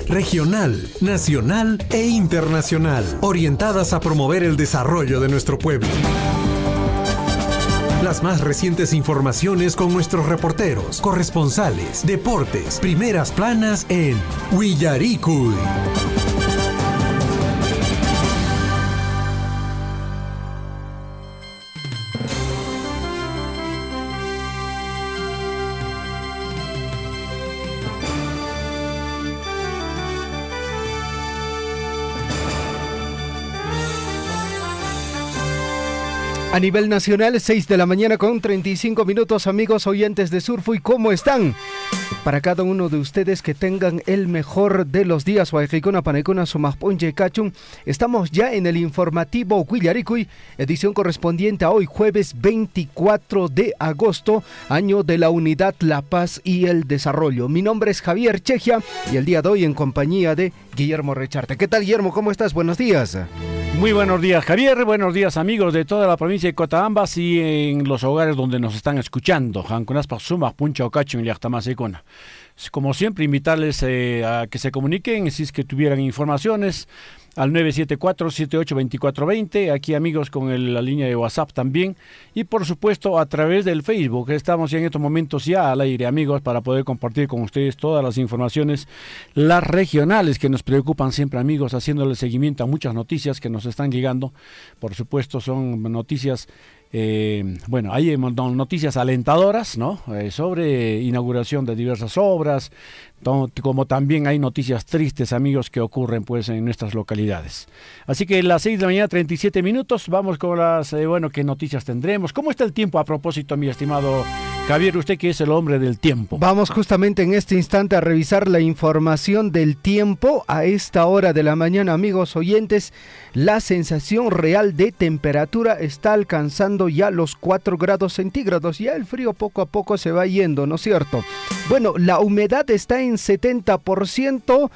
regional, nacional e internacional, orientadas a promover el desarrollo de nuestro pueblo. Las más recientes informaciones con nuestros reporteros, corresponsales, deportes, primeras planas en Willaricui. A nivel nacional, 6 de la mañana con 35 minutos, amigos oyentes de Surfui, ¿cómo están? Para cada uno de ustedes que tengan el mejor de los días, estamos ya en el informativo Willaricui, edición correspondiente a hoy, jueves 24 de agosto, año de la Unidad, la Paz y el Desarrollo. Mi nombre es Javier Chejia y el día de hoy en compañía de Guillermo Recharte. ¿Qué tal, Guillermo? ¿Cómo estás? Buenos días. Muy buenos días, Javier. Buenos días, amigos de toda la provincia de Cotabambas y en los hogares donde nos están escuchando. Como siempre, invitarles a que se comuniquen si es que tuvieran informaciones al 974-782420, aquí amigos con la línea de WhatsApp también, y por supuesto a través del Facebook. Estamos ya en estos momentos ya al aire, amigos, para poder compartir con ustedes todas las informaciones, las regionales que nos preocupan siempre, amigos, haciéndole seguimiento a muchas noticias que nos están llegando. Por supuesto son noticias, hay noticias alentadoras, ¿no? Sobre inauguración de diversas obras, como también hay noticias tristes, amigos, que ocurren pues en nuestras localidades. Así que las 6 de la mañana, 37 minutos, vamos con las, ¿qué noticias tendremos? ¿Cómo está el tiempo a propósito, mi estimado Javier, usted que es el hombre del tiempo? Vamos justamente en este instante a revisar la información del tiempo a esta hora de la mañana, amigos oyentes. La sensación real de temperatura está alcanzando ya los 4 grados centígrados, ya el frío poco a poco se va yendo, ¿no es cierto? Bueno, la humedad está en 70%,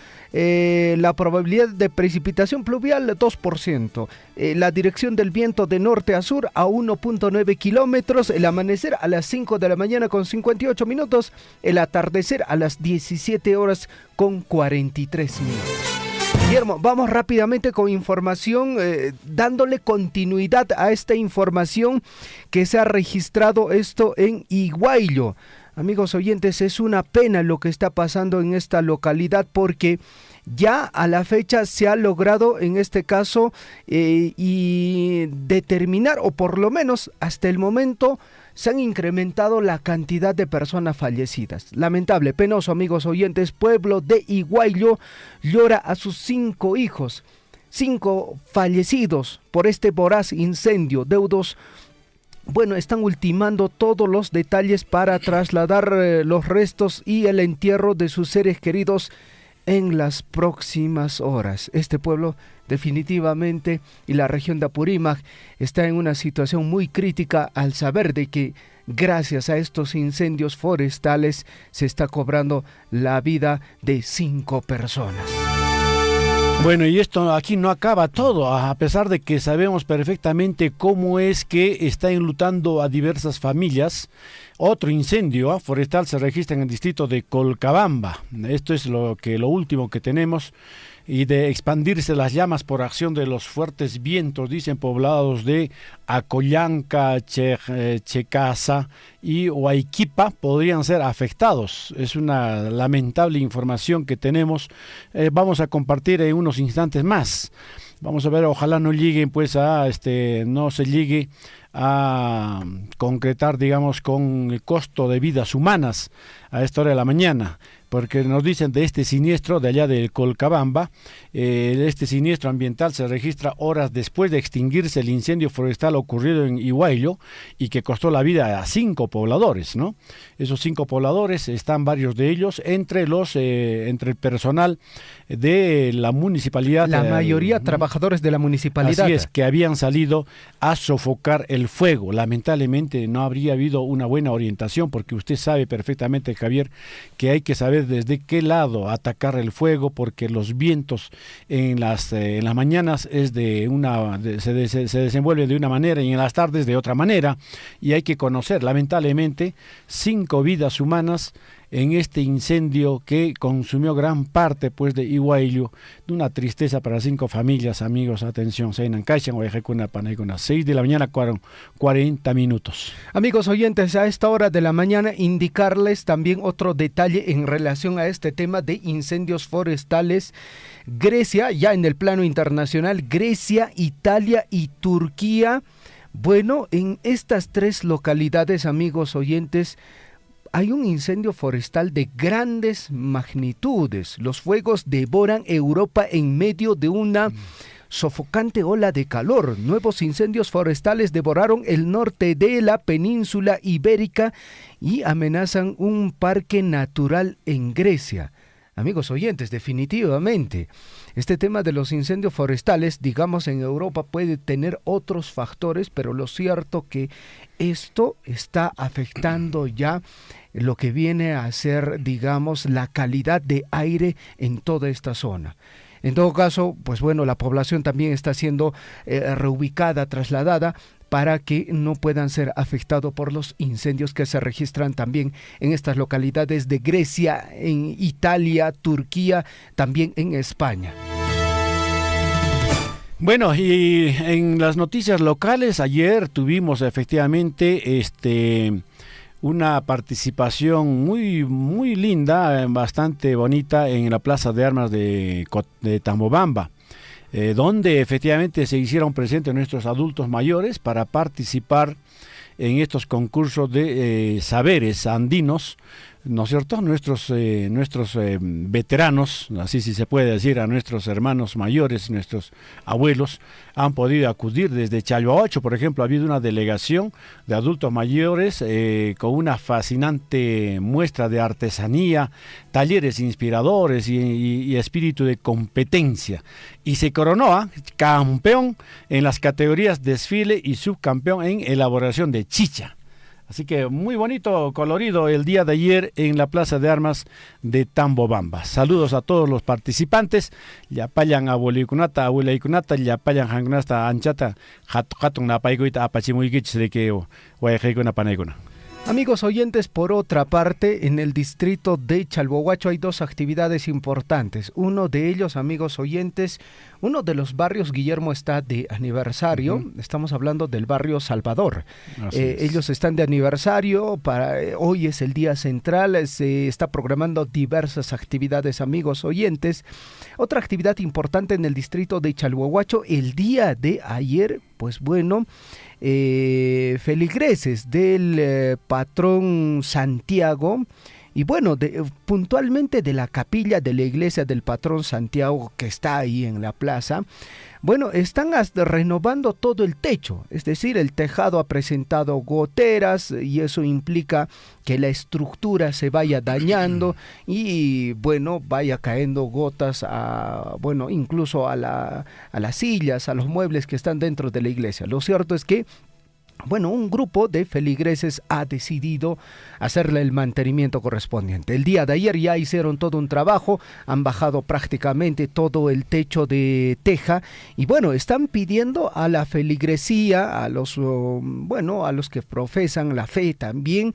la probabilidad de precipitación pluvial 2%, la dirección del viento de norte a sur a 1.9 kilómetros, el amanecer a las 5 de la mañana con 58 minutos, el atardecer a las 17 horas con 43 minutos. Guillermo, vamos rápidamente con información, dándole continuidad a esta información que se ha registrado esto en Iguaillo. Amigos oyentes, es una pena lo que está pasando en esta localidad porque ya a la fecha se ha logrado en este caso y determinar, o por lo menos hasta el momento se han incrementado la cantidad de personas fallecidas. Lamentable, penoso, amigos oyentes, pueblo de Iguaillo llora a sus 5 hijos, 5 fallecidos por este voraz incendio. Deudos están ultimando todos los detalles para trasladar los restos y el entierro de sus seres queridos en las próximas horas. Este pueblo definitivamente y la región de Apurímac está en una situación muy crítica al saber de que gracias a estos incendios forestales se está cobrando la vida de 5 personas. Bueno, y esto aquí no acaba todo, a pesar de que sabemos perfectamente cómo es que está enlutando a diversas familias. Otro incendio forestal se registra en el distrito de Colcabamba. Esto es lo último que tenemos. Y de expandirse las llamas por acción de los fuertes vientos, dicen poblados de Acollanca, Checasa y Huayquipa podrían ser afectados. Es una lamentable información que tenemos. Vamos a compartir en unos instantes más. Vamos a ver, ojalá no lleguen no se llegue a concretar, digamos, con el costo de vidas humanas a esta hora de la mañana, porque nos dicen de este siniestro de allá del Colcabamba, este siniestro ambiental se registra horas después de extinguirse el incendio forestal ocurrido en Iguaillo y que costó la vida a 5 pobladores, ¿no? Esos 5 pobladores están varios de ellos entre el personal de la municipalidad. La mayoría trabajadores de la municipalidad. Así es, que habían salido a sofocar el fuego. Lamentablemente no habría habido una buena orientación porque usted sabe perfectamente, Javier, que hay que saber desde qué lado atacar el fuego porque los vientos en las mañanas se desenvuelven de una manera y en las tardes de otra manera y hay que conocer, lamentablemente, 5 vidas humanas en este incendio que consumió gran parte pues de Ihuayllo, de una tristeza para 5 familias, amigos, atención, 6 de la mañana, 40 minutos. Amigos oyentes, a esta hora de la mañana indicarles también otro detalle en relación a este tema de incendios forestales. Grecia, ya en el plano internacional, Grecia, Italia y Turquía. Bueno, en estas 3 localidades, amigos oyentes, hay un incendio forestal de grandes magnitudes. Los fuegos devoran Europa en medio de una sofocante ola de calor. Nuevos incendios forestales devoraron el norte de la península ibérica y amenazan un parque natural en Grecia. Amigos oyentes, definitivamente, este tema de los incendios forestales, digamos, en Europa puede tener otros factores, pero lo cierto que esto está afectando ya lo que viene a ser, digamos, la calidad de aire en toda esta zona. En todo caso, pues bueno, la población también está siendo reubicada, trasladada, para que no puedan ser afectados por los incendios que se registran también en estas localidades de Grecia, en Italia, Turquía, también en España. Bueno, y en las noticias locales, ayer tuvimos efectivamente una participación muy linda, bastante bonita en la Plaza de Armas de Tambobamba, donde efectivamente se hicieron presentes nuestros adultos mayores para participar en estos concursos de saberes andinos, ¿no es cierto? Nuestros veteranos, así si se puede decir, a nuestros hermanos mayores, nuestros abuelos, han podido acudir desde Chalhuahuacho, por ejemplo. Ha habido una delegación de adultos mayores con una fascinante muestra de artesanía, talleres inspiradores y espíritu de competencia. Y se coronó campeón en las categorías desfile y subcampeón en elaboración de chicha. Así que muy bonito, colorido el día de ayer en la Plaza de Armas de Tambobamba. Saludos a todos los participantes. Yapayan abuelikunata, abuelaikunata, yapayan hangunasta anchata, hatun napaikuita apachimuikich de que guayajaikuna panaikuna. Amigos oyentes, por otra parte, en el distrito de Chalhuahuacho hay 2 actividades importantes. Uno de ellos, amigos oyentes, uno de los barrios, Guillermo, está de aniversario. Estamos hablando del barrio Salvador. Ellos están de aniversario, hoy es el día central, se está programando diversas actividades, amigos oyentes. Otra actividad importante en el distrito de Chalhuahuacho, el día de ayer, pues bueno, feligreses del patrón Santiago y bueno, puntualmente de la capilla de la iglesia del patrón Santiago que está ahí en la plaza. Bueno, están renovando todo el techo, es decir, el tejado ha presentado goteras y eso implica que la estructura se vaya dañando y bueno, vaya cayendo gotas incluso a las sillas, a los muebles que están dentro de la iglesia. Lo cierto es que un grupo de feligreses ha decidido hacerle el mantenimiento correspondiente. El día de ayer ya hicieron todo un trabajo, han bajado prácticamente todo el techo de teja y bueno, están pidiendo a la feligresía, a los que profesan la fe también,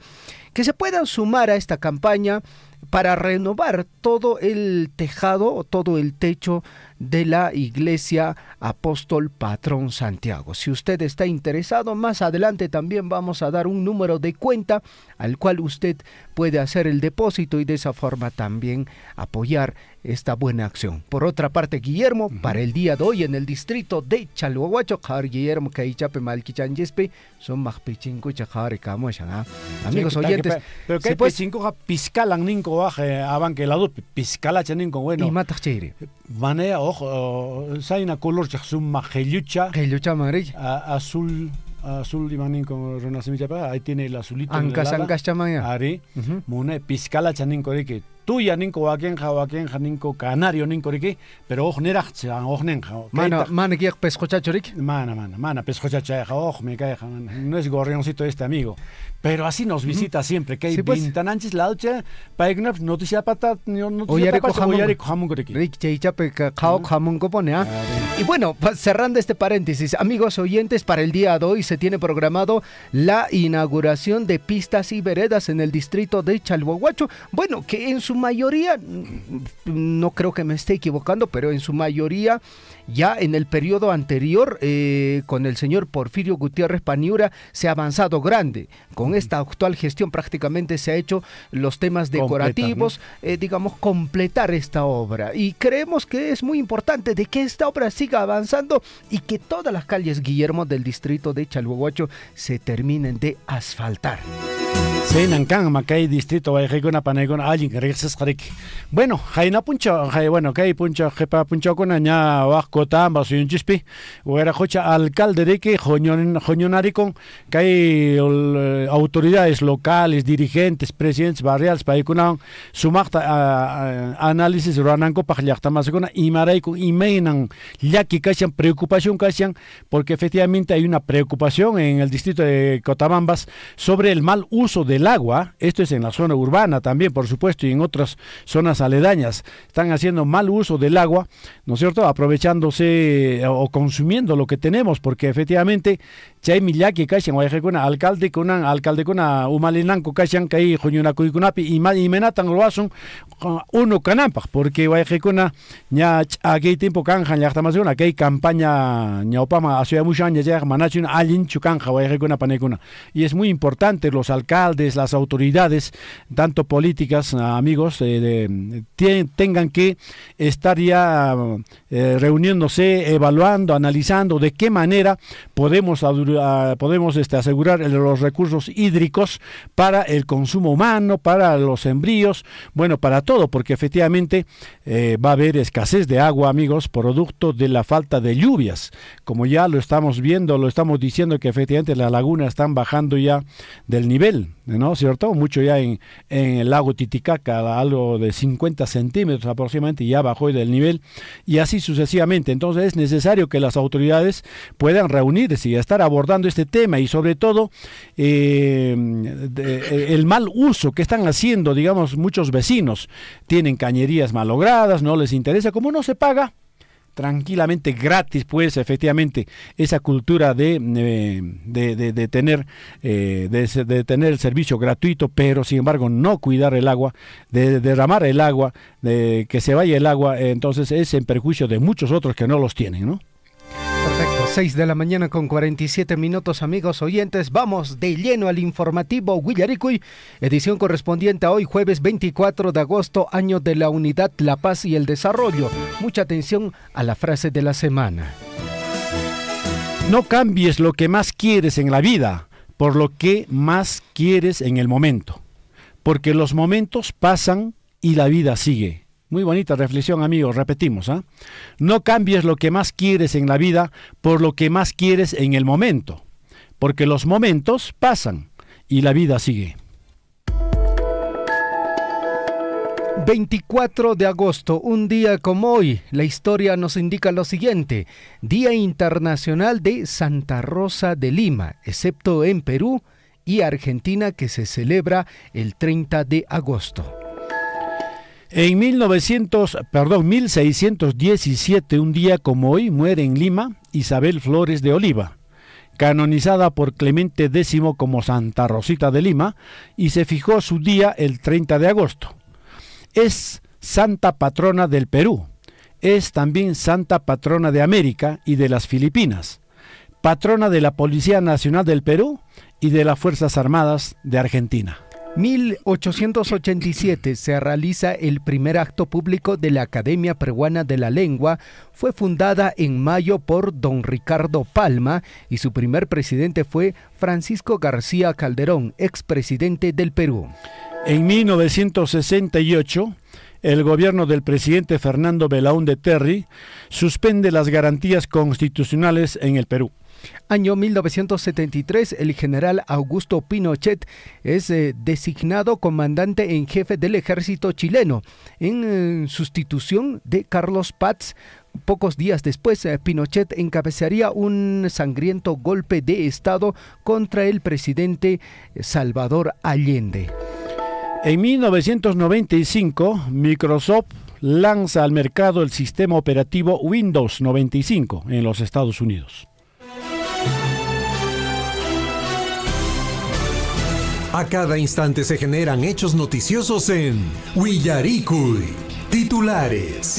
que se puedan sumar a esta campaña para renovar todo el tejado o todo el techo de la Iglesia Apóstol Patrón Santiago. Si usted está interesado, más adelante también vamos a dar un número de cuenta al cual usted puede hacer el depósito y de esa forma también apoyar esta buena acción. Por otra parte, Guillermo, para el día de hoy en el distrito de Chalhuahuacho, Guillermo Kaichape Malquichanyespe, son Majpichinco Chajare Camoyan. Amigos oyentes, pero que Pichinco Piscalan Ninco Baje Abanque la Dupe, Piscalacha Ninco, bueno. Y Matachire. Manea, ojo, Saina color Chasum Majelucha. Gelucha amarilla. Azul imanin con renacimiento, ahí tiene el azulito. Ancas chamaya. Ari, Mune, Piscalacha Ninco de que. Tuya ninko wakenja ninko canario ninko riki, pero oj nerachcha oj nenja. Mana que pescochacho rik. Mana pescochacha oj me cae, no es gorrioncito este amigo. Pero así nos visita siempre, que hay Sí, pues. vintananchis laucha, paignaps, noticia patat, Oyareko jamón. oyareko jamón goreki. Y bueno, cerrando este paréntesis, amigos oyentes, para el día de hoy se tiene programado la inauguración de pistas y veredas en el distrito de Chalhuahuacho. Bueno, que en su mayoría, no creo que me esté equivocando, pero en su mayoría ya en el periodo anterior, con el señor Porfirio Gutiérrez Paniura, se ha avanzado grande. Con esta actual gestión prácticamente se ha hecho los temas decorativos, digamos, completar esta obra. Y creemos que es muy importante de que esta obra siga avanzando y que todas las calles, Guillermo, del distrito de Chalhuahuacho se terminen de asfaltar. Bueno, jaina puncho, bueno, kay puncho, jepa puncho con aña wakota ambas chispi, huera jocha alcalde de que joñonari con kay autoridades locales, dirigentes, presidentes barriales para que sumacta análisis rananco para llakta más con imaray con imeinan yaki kashan preocupación kashan porque efectivamente hay una preocupación en el distrito de Cotabambas sobre el mal uso del agua. Esto es en la zona urbana también, por supuesto, y en otras zonas aledañas. Están haciendo mal uso del agua, ¿no es cierto? Aprovechándose o consumiendo lo que tenemos, porque efectivamente chay millaki kashan wayjekuna alcalde kuna umalinanko kashan kay juñunakuykunapi y menatan ruasun uno kanampak, porque wayjekuna ña aquel tiempo kanjan llaqtamasuna kay campaña ñaupama asuyamushan ya manachun allin chukanja wayjekuna panekuna. Y es muy importante los alcaldes, las autoridades, tanto políticas, amigos, tengan que estar ya reuniéndose, evaluando, analizando de qué manera podemos asegurar los recursos hídricos para el consumo humano, para los sembríos, bueno, para todo, porque efectivamente va a haber escasez de agua, amigos, producto de la falta de lluvias. Como ya lo estamos viendo, lo estamos diciendo que efectivamente las lagunas están bajando ya del nivel, ¿no es cierto? Mucho ya en el lago Titicaca, algo de 50 centímetros aproximadamente, ya bajó del nivel, y así sucesivamente. Entonces es necesario que las autoridades puedan reunirse y estar abordando este tema, y sobre todo el mal uso que están haciendo, digamos, muchos vecinos. Tienen cañerías malogradas, no les interesa, como no se paga tranquilamente gratis, pues efectivamente esa cultura de tener el servicio gratuito, pero sin embargo no cuidar el agua, de derramar el agua, de que se vaya el agua, entonces es en perjuicio de muchos otros que no los tienen, ¿no? Perfecto, 6 de la mañana con 47 minutos, amigos oyentes. Vamos de lleno al informativo Huillaricui, edición correspondiente a hoy, jueves 24 de agosto, año de la Unidad, la Paz y el Desarrollo. Mucha atención a la frase de la semana. No cambies lo que más quieres en la vida por lo que más quieres en el momento, porque los momentos pasan y la vida sigue. Muy bonita reflexión, amigos, repetimos, ¿eh? No cambies lo que más quieres en la vida por lo que más quieres en el momento, porque los momentos pasan y la vida sigue. 24 de agosto, un día como hoy, la historia nos indica lo siguiente: Día Internacional de Santa Rosa de Lima, excepto en Perú y Argentina, que se celebra el 30 de agosto. En 1617, un día como hoy, muere en Lima Isabel Flores de Oliva, canonizada por Clemente X como Santa Rosita de Lima, y se fijó su día el 30 de agosto. Es santa patrona del Perú, es también santa patrona de América y de las Filipinas, patrona de la Policía Nacional del Perú y de las Fuerzas Armadas de Argentina. 1887 se realiza el primer acto público de la Academia Peruana de la Lengua. Fue fundada en mayo por don Ricardo Palma y su primer presidente fue Francisco García Calderón, expresidente del Perú. En 1968, el gobierno del presidente Fernando Belaúnde Terry suspende las garantías constitucionales en el Perú. Año 1973, el general Augusto Pinochet es designado comandante en jefe del ejército chileno, en sustitución de Carlos Paz, pocos días después, Pinochet encabezaría un sangriento golpe de Estado contra el presidente Salvador Allende. En 1995, Microsoft lanza al mercado el sistema operativo Windows 95 en los Estados Unidos. A cada instante se generan hechos noticiosos en Willaricui. Titulares.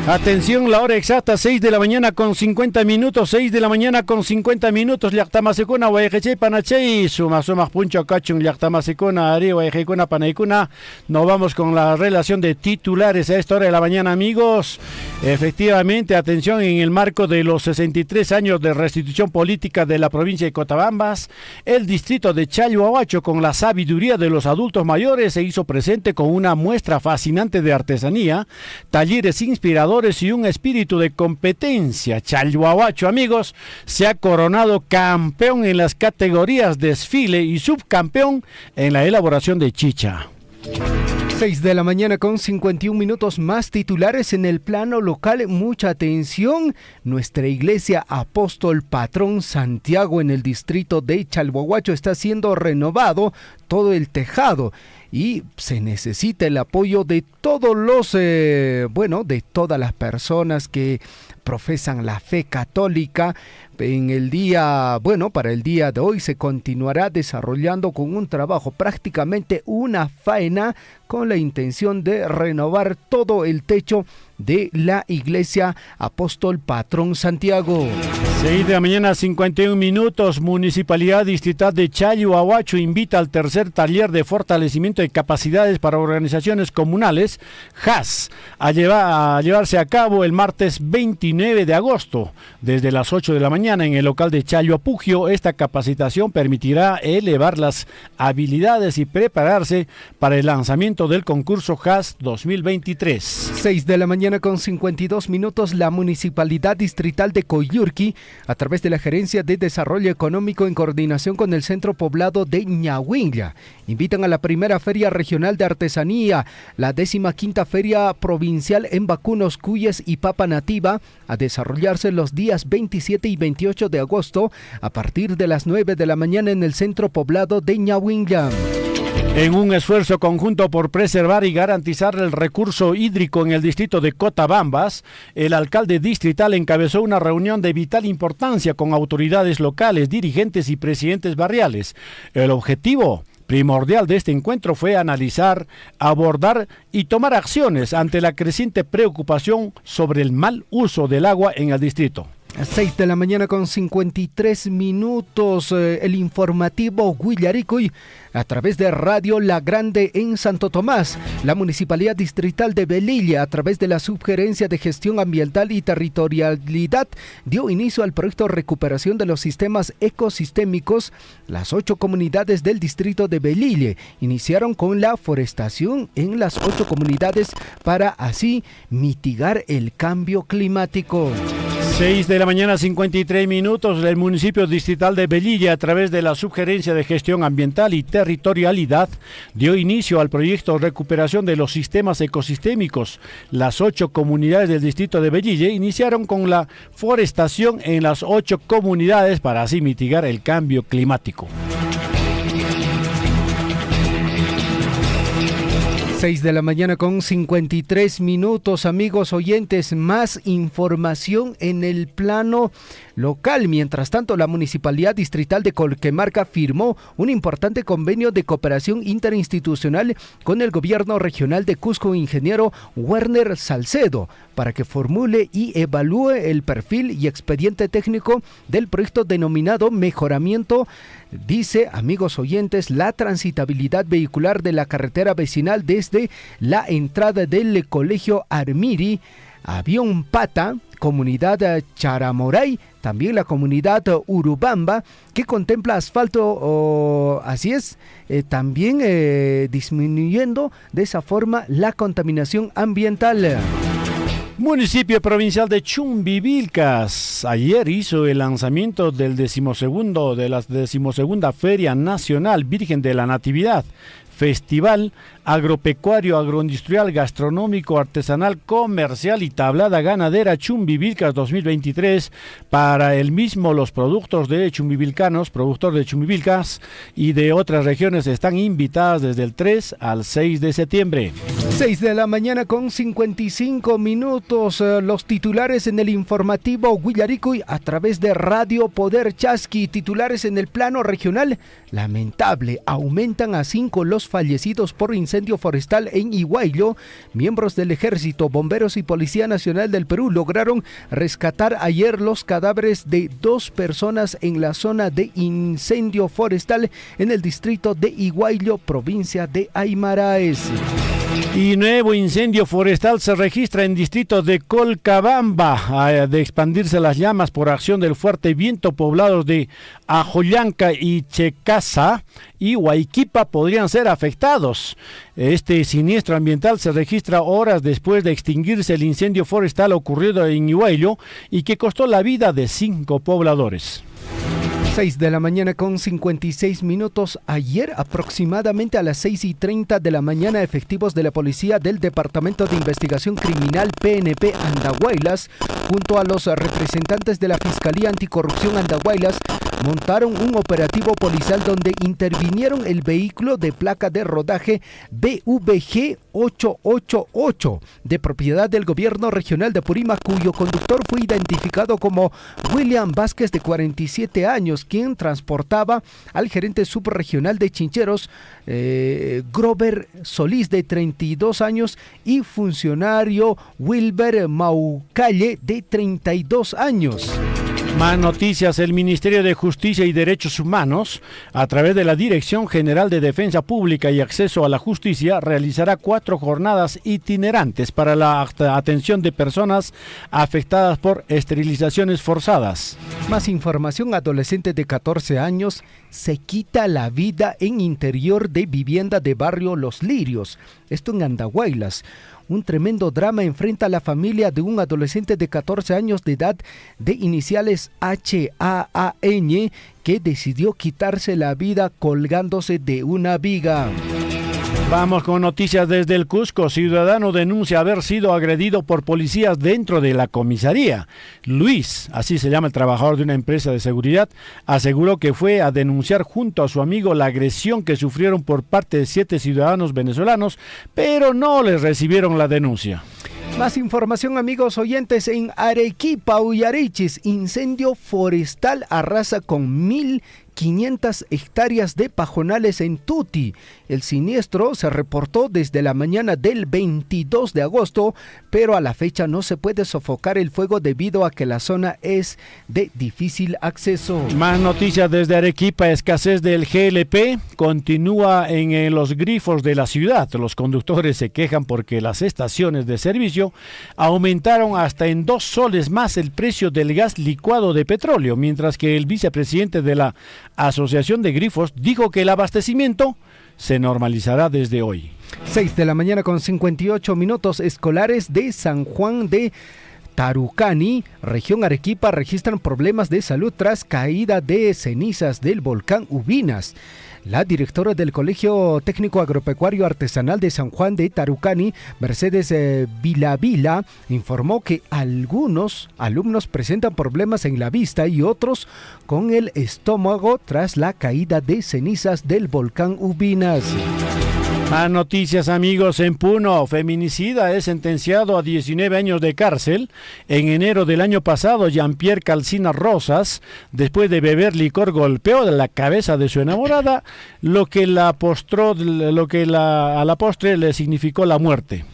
Atención, la hora exacta, 6 de la mañana con 50 minutos, 6 de la mañana con 50 minutos, llaqtamasicuna, guayajechay, panachay, sumas puncho cachun, llaqtamasicuna, ari, guayajecuna, panaicuna. Nos vamos con la relación de titulares a esta hora de la mañana, amigos. Efectivamente, atención, en el marco de los 63 años de restitución política de la provincia de Cotabambas, el distrito de Chalhuahuacho, con la sabiduría de los adultos mayores, se hizo presente con una muestra fascinante de artesanía, talleres inspiradores y un espíritu de competencia. Chalhuahuacho, amigos, se ha coronado campeón en las categorías desfile y subcampeón en la elaboración de chicha. 6 de la mañana con 51 minutos, más titulares en el plano local. Mucha atención, nuestra iglesia Apóstol Patrón Santiago en el distrito de Chalhuahuacho está siendo renovado todo el tejado y se necesita el apoyo de todos los, de todas las personas que profesan la fe católica. Para el día de hoy se continuará desarrollando con un trabajo, prácticamente una faena, con la intención de renovar todo el techo de la iglesia Apóstol Patrón Santiago. 6 de la mañana, 51 minutos. Municipalidad Distrital de Chalhuahuacho invita al tercer taller de fortalecimiento de capacidades para organizaciones comunales, JAS, a llevarse a cabo el martes 29 de agosto, desde las 8 de la mañana en el local de Chalhuapugio. Esta capacitación permitirá elevar las habilidades y prepararse para el lanzamiento del concurso JAS 2023. 6 de la mañana con 52 minutos, la Municipalidad Distrital de Coyurqui, a través de la Gerencia de Desarrollo Económico en coordinación con el Centro Poblado de Ñahuinlla, invitan a la primera Feria Regional de Artesanía, la 15ª Feria Provincial en Vacunos, Cuyes y Papa Nativa, a desarrollarse los días 27 y 28 de agosto a partir de las 9 de la mañana en el Centro Poblado de Ñahuinlla. En un esfuerzo conjunto por preservar y garantizar el recurso hídrico en el distrito de Cotabambas, el alcalde distrital encabezó una reunión de vital importancia con autoridades locales, dirigentes y presidentes barriales. El objetivo primordial de este encuentro fue analizar, abordar y tomar acciones ante la creciente preocupación sobre el mal uso del agua en el distrito. 6 de la mañana con 53 minutos, el informativo Willaricui a través de Radio La Grande en Santo Tomás. La Municipalidad Distrital de Velilla, a través de la Subgerencia de Gestión Ambiental y Territorialidad, dio inicio al proyecto Recuperación de los Sistemas Ecosistémicos. Las 8 comunidades del distrito de Velilla iniciaron con la forestación en las 8 comunidades para así mitigar el cambio climático. 6 de la mañana, 53 minutos. El municipio distrital de Velilla, a través de la Subgerencia de Gestión Ambiental y Territorialidad, dio inicio al proyecto Recuperación de los Sistemas Ecosistémicos. Las 8 comunidades del distrito de Velilla iniciaron con la forestación en las 8 comunidades para así mitigar el cambio climático. 6 de la mañana con 53 minutos, amigos oyentes, más información en el plano local. Mientras tanto, la Municipalidad Distrital de Colquemarca firmó un importante convenio de cooperación interinstitucional con el Gobierno Regional de Cusco, ingeniero Werner Salcedo, para que formule y evalúe el perfil y expediente técnico del proyecto denominado Mejoramiento, dice, amigos oyentes, la transitabilidad vehicular de la carretera vecinal desde la entrada del Colegio Armiri Avión Pata, comunidad Charamoray, también la comunidad Urubamba, que contempla asfalto, así es, también disminuyendo de esa forma la contaminación ambiental. Municipio provincial de Chumbivilcas ayer hizo el lanzamiento de la 12ª Feria Nacional Virgen de la Natividad, Festival Agropecuario, Agroindustrial, Gastronómico, Artesanal, Comercial y Tablada Ganadera Chumbivilcas 2023. Para el mismo, los productos de chumbivilcanos, productores de Chumbivilcas y de otras regiones están invitadas desde el 3 al 6 de septiembre. 6 de la mañana con 55 minutos. Los titulares en el informativo Huillaricuy a través de Radio Poder Chasqui. Titulares en el plano regional. Lamentable, aumentan a 5 los fallecidos por incendio forestal en Iguayllo. Miembros del Ejército, Bomberos y Policía Nacional del Perú lograron rescatar ayer los cadáveres de 2 personas en la zona de incendio forestal en el distrito de Iguayllo, provincia de Aymaraes. Y nuevo incendio forestal se registra en distrito de Colcabamba. De expandirse las llamas por acción del fuerte viento, poblados de Ajoyanca y Checasa y Huayquipa podrían ser afectados. Este siniestro ambiental se registra horas después de extinguirse el incendio forestal ocurrido en Iguayllo y que costó la vida de 5 pobladores. 6 de la mañana con 56 minutos. Ayer, aproximadamente a las 6:30 de la mañana, efectivos de la policía del Departamento de Investigación Criminal PNP Andahuaylas, junto a los representantes de la Fiscalía Anticorrupción Andahuaylas, montaron un operativo policial donde intervinieron el vehículo de placa de rodaje BVG 888 de propiedad del gobierno regional de Purímac, cuyo conductor fue identificado como William Vázquez, de 47 años, quien transportaba al gerente subregional de Chincheros, Grover Solís, de 32 años, y funcionario Wilber Maucalle, de 32 años. Más noticias. El Ministerio de Justicia y Derechos Humanos, a través de la Dirección General de Defensa Pública y Acceso a la Justicia, realizará 4 jornadas itinerantes para la atención de personas afectadas por esterilizaciones forzadas. Más información. Adolescente de 14 años se quita la vida en interior de vivienda de barrio Los Lirios, esto en Andahuaylas. Un tremendo drama enfrenta a la familia de un adolescente de 14 años de edad, de iniciales HAAN, que decidió quitarse la vida colgándose de una viga. Vamos con noticias desde el Cusco. Ciudadano denuncia haber sido agredido por policías dentro de la comisaría. Luis, así se llama el trabajador de una empresa de seguridad, aseguró que fue a denunciar junto a su amigo la agresión que sufrieron por parte de 7 ciudadanos venezolanos, pero no les recibieron la denuncia. Más información, amigos oyentes, en Arequipa, Uyarichis, incendio forestal arrasa con 1.500 hectáreas de pajonales en Tuti. El siniestro se reportó desde la mañana del 22 de agosto, pero a la fecha no se puede sofocar el fuego debido a que la zona es de difícil acceso. Más noticias desde Arequipa. Escasez del GLP continúa en los grifos de la ciudad. Los conductores se quejan porque las estaciones de servicio aumentaron hasta en 2 soles más el precio del gas licuado de petróleo, mientras que el vicepresidente de la Asociación de Grifos dijo que el abastecimiento se normalizará desde hoy. 6 de la mañana con 58 minutos. Escolares de San Juan de Tarucani, región Arequipa, registran problemas de salud tras caída de cenizas del volcán Ubinas. La directora del Colegio Técnico Agropecuario Artesanal de San Juan de Tarucani, Mercedes Vilavila, informó que algunos alumnos presentan problemas en la vista y otros con el estómago tras la caída de cenizas del volcán Ubinas. Más noticias, amigos. En Puno, feminicida es sentenciado a 19 años de cárcel. En enero del año pasado, Jean-Pierre Calcina Rosas, después de beber licor, golpeó la cabeza de su enamorada, lo que a la postre le significó la muerte.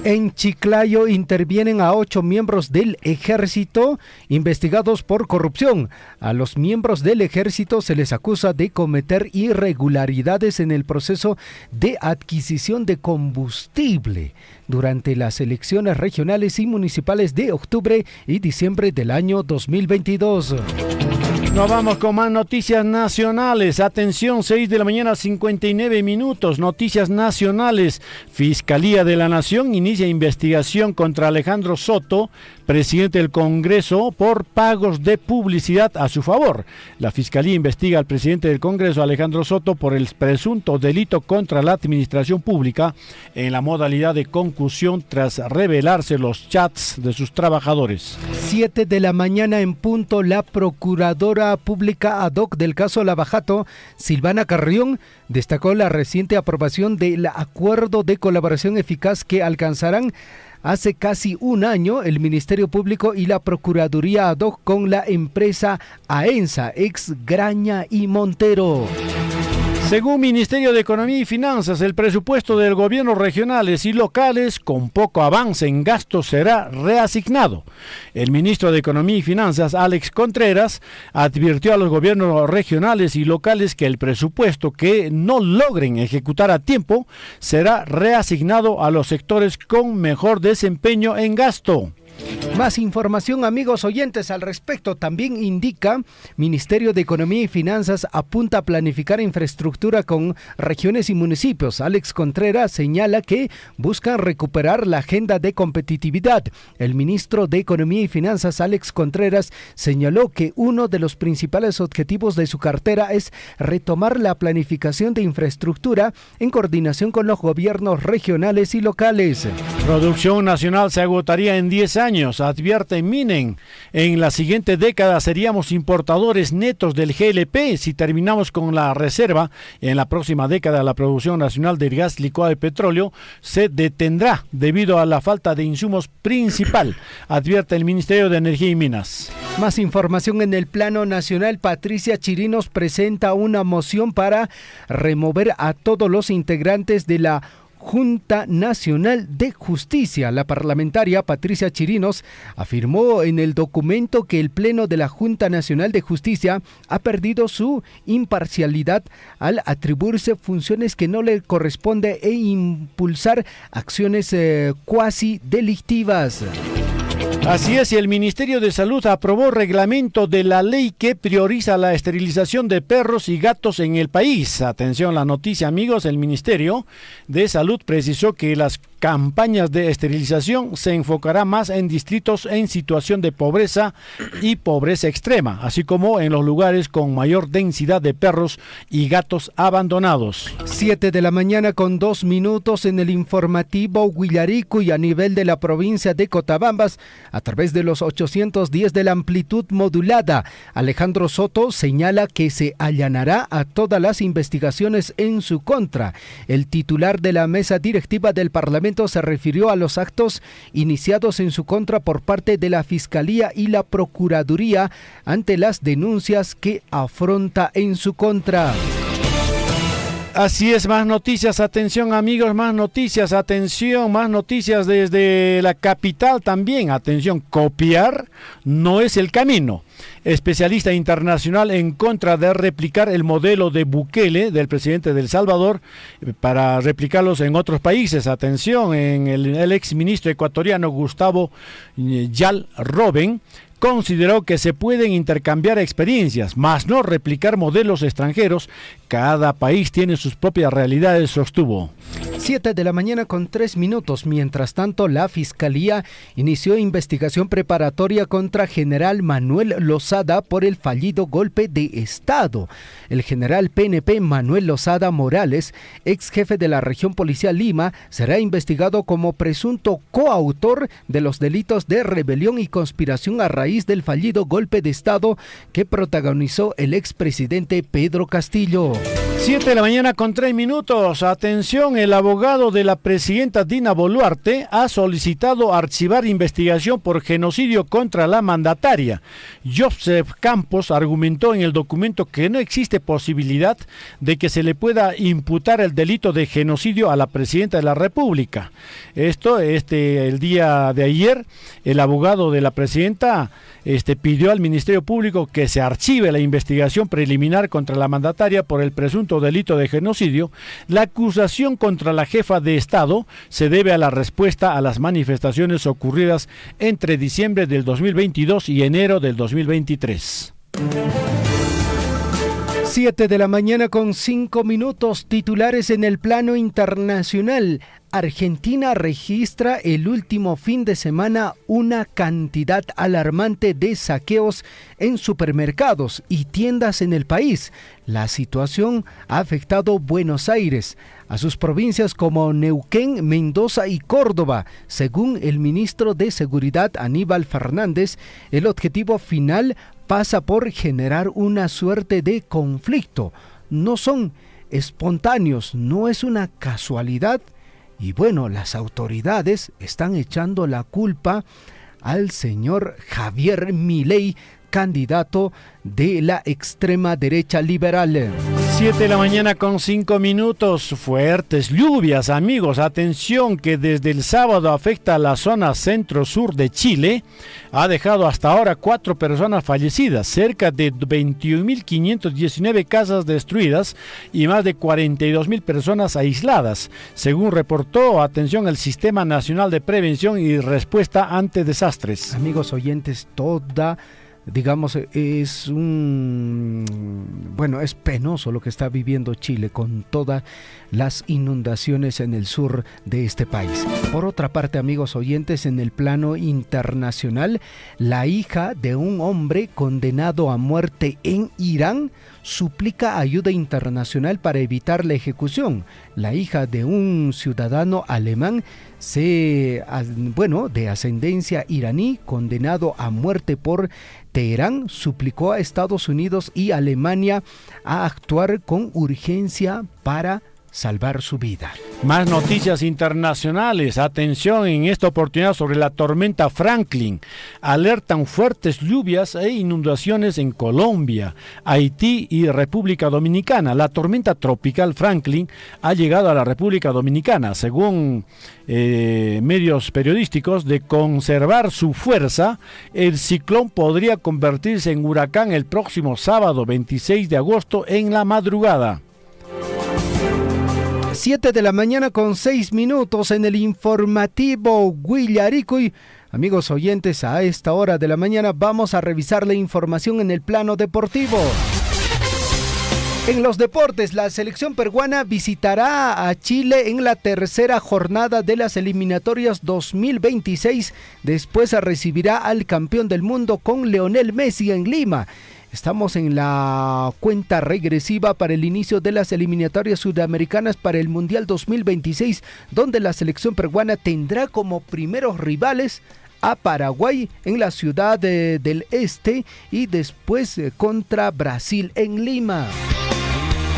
En Chiclayo intervienen a 8 miembros del ejército investigados por corrupción. A los miembros del ejército se les acusa de cometer irregularidades en el proceso de adquisición de combustible durante las elecciones regionales y municipales de octubre y diciembre del año 2022. Nos vamos con más noticias nacionales. Atención, 6 de la mañana, 59 minutos. Noticias nacionales. Fiscalía de la Nación inicia investigación contra Alejandro Soto, presidente del Congreso, por pagos de publicidad a su favor. La Fiscalía investiga al presidente del Congreso, Alejandro Soto, por el presunto delito contra la administración pública en la modalidad de concusión tras revelarse los chats de sus trabajadores. 7 de la mañana en punto, la procuradora pública ad hoc del caso Lavajato, Silvana Carrión, destacó la reciente aprobación del acuerdo de colaboración eficaz que alcanzarán hace casi un año el Ministerio Público y la Procuraduría ad hoc con la empresa AENSA, ex Graña y Montero. Según Ministerio de Economía y Finanzas, el presupuesto del gobiernos regionales y locales con poco avance en gastos será reasignado. El ministro de Economía y Finanzas, Alex Contreras, advirtió a los gobiernos regionales y locales que el presupuesto que no logren ejecutar a tiempo será reasignado a los sectores con mejor desempeño en gasto. Más información, amigos oyentes, al respecto. También indica, Ministerio de Economía y Finanzas apunta a planificar infraestructura con regiones y municipios. Alex Contreras señala que buscan recuperar la agenda de competitividad. El ministro de Economía y Finanzas, Alex Contreras, señaló que uno de los principales objetivos de su cartera es retomar la planificación de infraestructura en coordinación con los gobiernos regionales y locales. Producción nacional se agotaría en 10 años, advierte Minen. En la siguiente década seríamos importadores netos del GLP si terminamos con la reserva. En la próxima década la producción nacional de gas licuado y petróleo se detendrá debido a la falta de insumos principal, advierte el Ministerio de Energía y Minas. Más información en el plano nacional. Patricia Chirinos presenta una moción para remover a todos los integrantes de la Junta Nacional de Justicia. La parlamentaria Patricia Chirinos afirmó en el documento que el Pleno de la Junta Nacional de Justicia ha perdido su imparcialidad al atribuirse funciones que no le corresponde e impulsar acciones cuasi delictivas. Así es, y el Ministerio de Salud aprobó reglamento de la ley que prioriza la esterilización de perros y gatos en el país. Atención la noticia, amigos, el Ministerio de Salud precisó que las campañas de esterilización se enfocará más en distritos en situación de pobreza y pobreza extrema, así como en los lugares con mayor densidad de perros y gatos abandonados. 7 de la mañana con 2 minutos en el informativo Huillarico y a nivel de la provincia de Cotabambas, a través de los 810 de la amplitud modulada. Alejandro Soto señala que se allanará a todas las investigaciones en su contra. El titular de la mesa directiva del Parlamento se refirió a los actos iniciados en su contra por parte de la Fiscalía y la Procuraduría ante las denuncias que afronta en su contra. Así es, más noticias, atención amigos, más noticias, atención, más noticias desde la capital también, atención, copiar no es el camino. Especialista internacional en contra de replicar el modelo de Bukele, del presidente de El Salvador, para replicarlos en otros países. Atención, en el exministro ecuatoriano Gustavo Yal Robben consideró que se pueden intercambiar experiencias, mas no replicar modelos extranjeros. Cada país tiene sus propias realidades, sostuvo. 7 de la mañana con 3 minutos. Mientras tanto, la Fiscalía inició investigación preparatoria contra general Manuel Lozada por el fallido golpe de Estado. El general PNP Manuel Lozada Morales, ex jefe de la región policial Lima, será investigado como presunto coautor de los delitos de rebelión y conspiración a raíz raíz del fallido golpe de Estado que protagonizó el expresidente Pedro Castillo. 7 de la mañana con 3 minutos. Atención, el abogado de la presidenta Dina Boluarte ha solicitado archivar investigación por genocidio contra la mandataria. Joseph Campos argumentó en el documento que no existe posibilidad de que se le pueda imputar el delito de genocidio a la presidenta de la República. Esto, el día de ayer, el abogado de la presidenta pidió al Ministerio Público que se archive la investigación preliminar contra la mandataria por el presunto delito de genocidio. La acusación contra la jefa de Estado se debe a la respuesta a las manifestaciones ocurridas entre diciembre del 2022 y enero del 2023. 7 de la mañana con 5 minutos. Titulares en el plano internacional. Argentina registra el último fin de semana una cantidad alarmante de saqueos en supermercados y tiendas en el país. La situación ha afectado Buenos Aires, a sus provincias como Neuquén, Mendoza y Córdoba. Según el ministro de Seguridad Aníbal Fernández, el objetivo final pasa por generar una suerte de conflicto. No son espontáneos, no es una casualidad. Y bueno, las autoridades están echando la culpa al señor Javier Milei, candidato de la extrema derecha liberal. 7 de la mañana con 5 minutos. Fuertes lluvias, amigos. Atención, que desde el sábado afecta a la zona centro-sur de Chile. Ha dejado hasta ahora 4 personas fallecidas, cerca de 21.519 casas destruidas y más de 42.000 personas aisladas, según reportó, atención, el Sistema Nacional de Prevención y Respuesta ante Desastres. Amigos oyentes, es penoso lo que está viviendo Chile con todas las inundaciones en el sur de este país. Por otra parte, amigos oyentes, en el plano internacional, la hija de un hombre condenado a muerte en Irán suplica ayuda internacional para evitar la ejecución. La hija de un ciudadano alemán de ascendencia iraní, condenado a muerte por Teherán, suplicó a Estados Unidos y Alemania a actuar con urgencia para salvar su vida. Más noticias internacionales. Atención en esta oportunidad sobre la tormenta Franklin. Alertan fuertes lluvias e inundaciones en Colombia, Haití y República Dominicana. La tormenta tropical Franklin ha llegado a la República Dominicana. Según medios periodísticos, de conservar su fuerza, el ciclón podría convertirse en huracán el próximo sábado 26 de agosto en la madrugada. 7 de la mañana con 6 minutos en el informativo Huillaricuy. Amigos oyentes, a esta hora de la mañana vamos a revisar la información en el plano deportivo. En los deportes, la selección peruana visitará a Chile en la tercera jornada de las eliminatorias 2026. Después recibirá al campeón del mundo con Lionel Messi en Lima. Estamos en la cuenta regresiva para el inicio de las eliminatorias sudamericanas para el Mundial 2026, donde la selección peruana tendrá como primeros rivales a Paraguay en la ciudad del Este y después contra Brasil en Lima.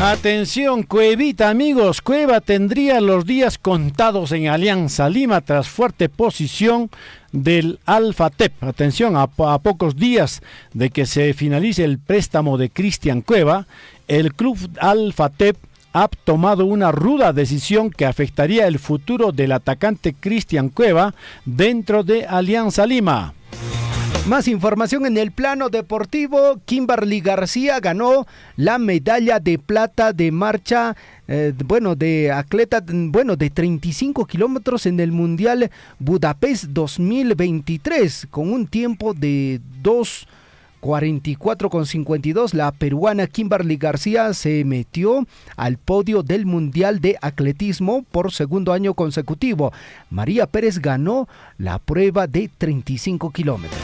Atención, Cuevita, amigos. Cueva tendría los días contados en Alianza Lima tras fuerte posición del Alfatep. Atención, a pocos días de que se finalice el préstamo de Cristian Cueva, el club Alfatep ha tomado una ruda decisión que afectaría el futuro del atacante Cristian Cueva dentro de Alianza Lima. Más información en el plano deportivo. Kimberly García ganó la medalla de plata de marcha, de atleta, de 35 kilómetros en el Mundial Budapest 2023, con un tiempo de 2:44,52. La peruana Kimberly García se metió al podio del Mundial de Atletismo por segundo año consecutivo. María Pérez ganó la prueba de 35 kilómetros.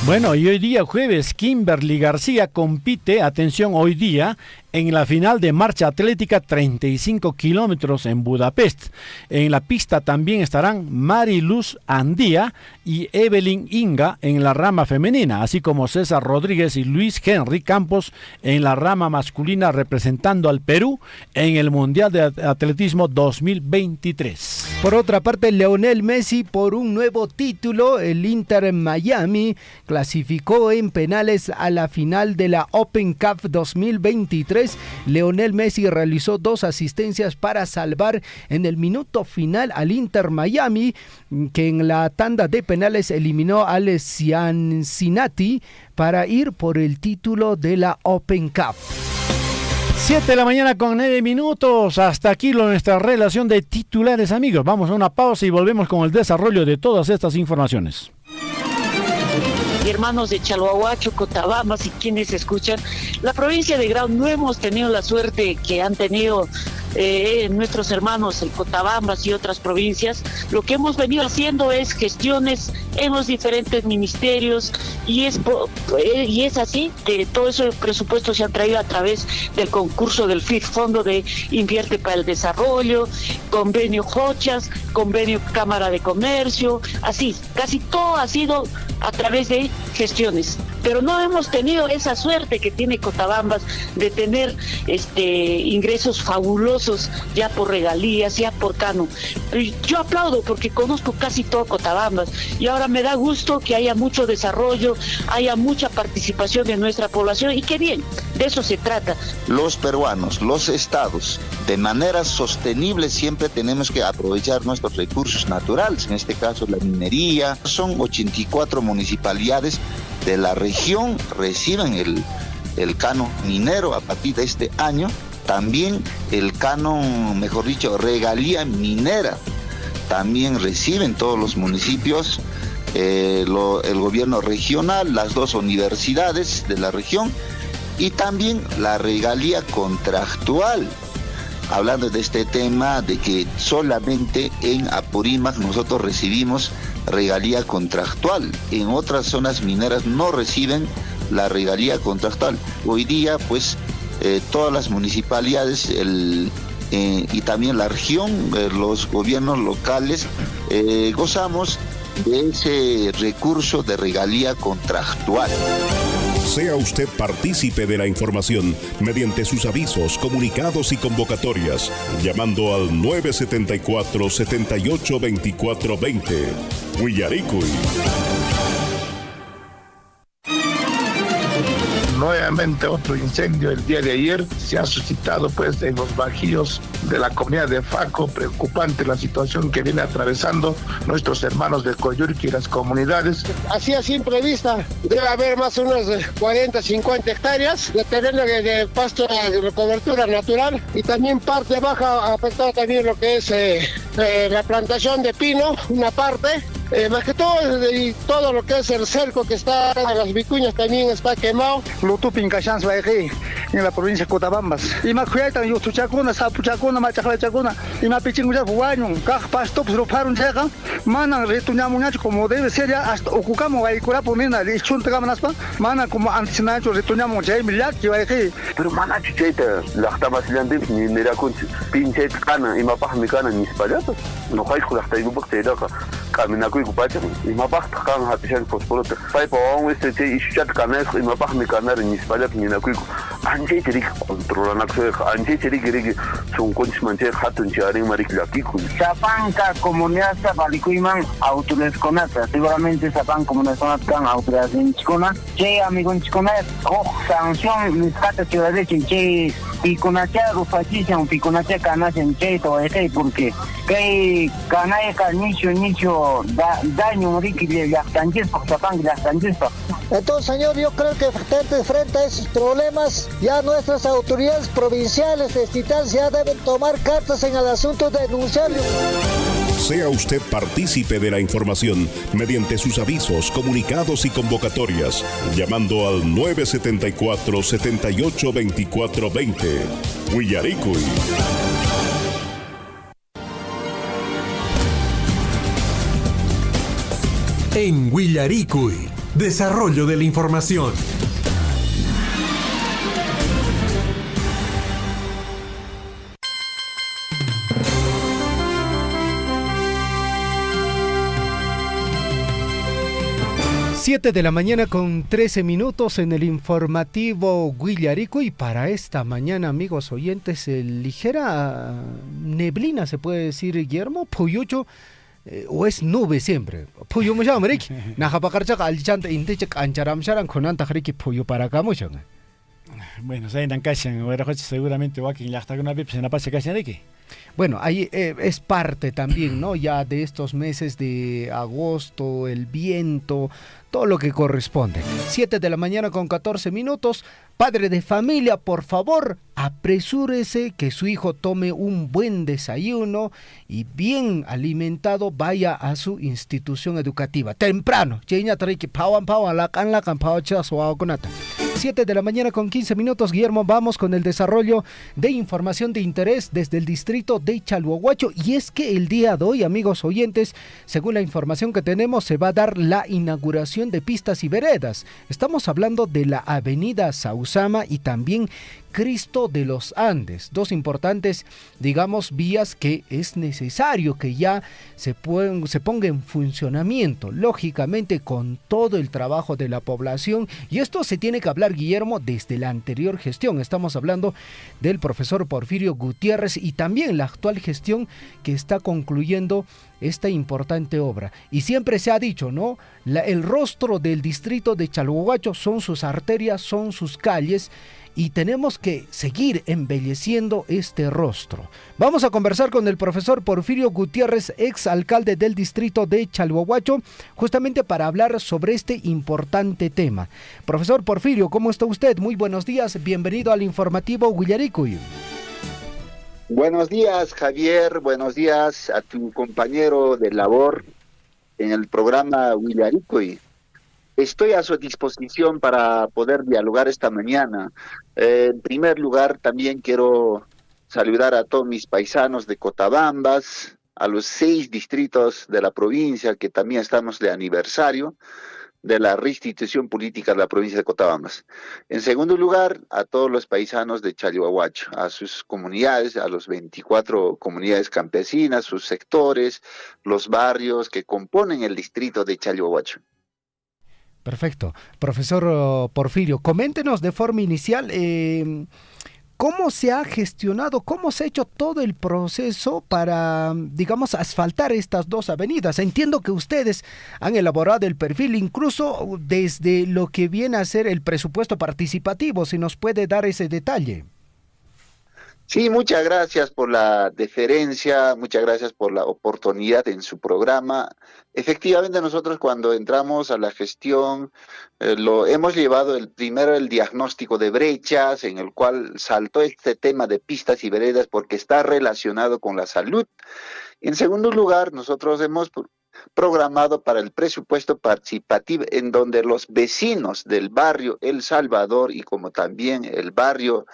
Bueno, y hoy día jueves, Kimberly García compite, atención, hoy día, en la final de marcha atlética 35 kilómetros en Budapest. En la pista también estarán Mariluz Andía y Evelyn Inga en la rama femenina, así como César Rodríguez y Luis Henry Campos en la rama masculina, representando al Perú en el Mundial de Atletismo 2023. Por otra parte, Lionel Messi, por un nuevo título, el Inter Miami clasificó en penales a la final de la Open Cup 2023. Lionel Messi realizó 2 asistencias para salvar en el minuto final al Inter Miami, que en la tanda de penales eliminó al Cincinnati para ir por el título de la Open Cup. 7 de la mañana con 9 minutos. Hasta aquí nuestra relación de titulares, amigos. Vamos a una pausa y volvemos con el desarrollo de todas estas informaciones. Hermanos de Chalhuahuacho, Cotabambas y quienes escuchan, la provincia de Grau no hemos tenido la suerte que han tenido nuestros hermanos en Cotabambas y otras provincias. Lo que hemos venido haciendo es gestiones en los diferentes ministerios y es así, que todo ese presupuesto se ha traído a través del concurso del FID, Fondo de Invierte para el Desarrollo, convenio Jochas, convenio Cámara de Comercio, así, casi todo ha sido a través de gestiones, pero no hemos tenido esa suerte que tiene Cotabambas de tener ingresos fabulosos ya por regalías, ya por cano. Yo aplaudo porque conozco casi todo Cotabambas y ahora me da gusto que haya mucho desarrollo, haya mucha participación de nuestra población y qué bien, de eso se trata. Los peruanos, los estados, de manera sostenible siempre tenemos que aprovechar nuestros recursos naturales, en este caso la minería. Son 84 municipalidades de la región reciben el canon minero a partir de este año. También el canon, mejor dicho, regalía minera, también reciben todos los municipios, el gobierno regional, las 2 universidades de la región y también la regalía contractual. Hablando de este tema de que solamente en Apurímac nosotros recibimos regalía contractual, en otras zonas mineras no reciben la regalía contractual. Hoy día pues todas las municipalidades y también la región, los gobiernos locales, gozamos de ese recurso de regalía contractual. Sea usted partícipe de la información mediante sus avisos, comunicados y convocatorias, llamando al 974-782420. Huillaricuy. Nuevamente otro incendio el día de ayer se ha suscitado pues en los bajíos de la comunidad de Faco. Preocupante la situación que viene atravesando nuestros hermanos de Coyurqui y las comunidades. Así a simple vista debe haber más o menos 40, 50 hectáreas de terreno de pasto de cobertura natural y también parte baja afectada también lo que es la plantación de pino, una parte. Más que todo, y todo lo que es el cerco que está en las vicuñas también está quemado. Lutupin Cachans Baiji, en la provincia de Cotabambas. Y más cuidan, yo tuchacuna, sapuchacuna, machaclachacuna, y más pichinguya guaño, cajpasto, pues lo paran checa, manan retuñamuñacho como debe ser ya, hasta ocucamos ahí cura ponina, y chuntagamanaspa, manan como antes nacho retuñamos ya, millar que baiji. Pero mana chicheta, la tabasilandir, ni mira con pinche cana, y mapaj mi cana, ni spalatas, no hay con hasta ibu bakte daka, camina con icupacha, y mapaj kan hatishan pospolota. Pai pawang este y chat canas, y mapaj mi cana, ni spalat ni nakuiku. Anche tirik controlan akse, anche tirik son conch manche hatun charing marik lakiku. Sapanca comunidad sabalikuiman autores conata, seguramente sapan comunidad conata autores en chicona. Che amigo en chicona, sanción mis cata ciudad de che y conacha rufachicha un piconacha canas en che todo este porque que canaya nicho daño moriqui de las tanques sapan las tanques. Entonces, señor, yo creo que frente a esos problemas, ya nuestras autoridades provinciales, estatales, ya deben tomar cartas en el asunto de denunciarlo. Sea usted partícipe de la información mediante sus avisos, comunicados y convocatorias, llamando al 974-782420. Huillaricuy. En Huillaricuy, desarrollo de la información. 7 de la mañana con 13 minutos en el informativo Huillarico, y para esta mañana, amigos oyentes, ligera neblina, se puede decir, Guillermo, Puyucho, o es nube siempre. Puyo mo llama Rick, najapakarchak alchanta intechak ancharamsharan konanta Ricky Puyo para acá mucho. Bueno, saben kashan, seguramente walking ya está con una pipa en la pase kashan de qué. Bueno, ahí es parte también, ¿no? Ya de estos meses de agosto, el viento, todo lo que corresponde. 7 de la mañana con 14 minutos. Padre de familia, por favor, apresúrese que su hijo tome un buen desayuno y bien alimentado vaya a su institución educativa. Temprano. 7 de la mañana con 15 minutos, Guillermo, vamos con el desarrollo de información de interés desde el distrito de Chalhuahuacho. Y es que el día de hoy, amigos oyentes, según la información que tenemos, se va a dar la inauguración de pistas y veredas. Estamos hablando de la avenida Sausama y también Cristo de los Andes, dos importantes, digamos, vías que es necesario que ya se ponga en funcionamiento, lógicamente con todo el trabajo de la población, y esto se tiene que hablar, Guillermo, desde la anterior gestión. Estamos hablando del profesor Porfirio Gutiérrez y también la actual gestión que está concluyendo esta importante obra. Y siempre se ha dicho, ¿no? El rostro del distrito de Chalhuahuacho son sus arterias, son sus calles, y tenemos que seguir embelleciendo este rostro. Vamos a conversar con el profesor Porfirio Gutiérrez, ex alcalde del distrito de Chalhuahuacho, justamente para hablar sobre este importante tema. Profesor Porfirio, ¿cómo está usted? Muy buenos días, bienvenido al informativo Huillaricuy. Buenos días, Javier, buenos días a tu compañero de labor en el programa Huillaricuy. Estoy a su disposición para poder dialogar esta mañana. En primer lugar, también quiero saludar a todos mis paisanos de Cotabambas, a los 6 distritos de la provincia, que también estamos de aniversario de la restitución política de la provincia de Cotabambas. En segundo lugar, a todos los paisanos de Chalhuahuacho, a sus comunidades, a los 24 comunidades campesinas, sus sectores, los barrios que componen el distrito de Chalhuahuacho. Perfecto. Profesor Porfirio, coméntenos de forma inicial cómo se ha gestionado, cómo se ha hecho todo el proceso para, digamos, asfaltar estas dos avenidas. Entiendo que ustedes han elaborado el perfil, incluso desde lo que viene a ser el presupuesto participativo, si nos puede dar ese detalle. Sí, muchas gracias por la deferencia, muchas gracias por la oportunidad en su programa. Efectivamente, nosotros cuando entramos a la gestión, lo hemos llevado primero el diagnóstico de brechas, en el cual saltó este tema de pistas y veredas porque está relacionado con la salud. En segundo lugar, nosotros hemos programado para el presupuesto participativo, en donde los vecinos del barrio El Salvador y como también el barrio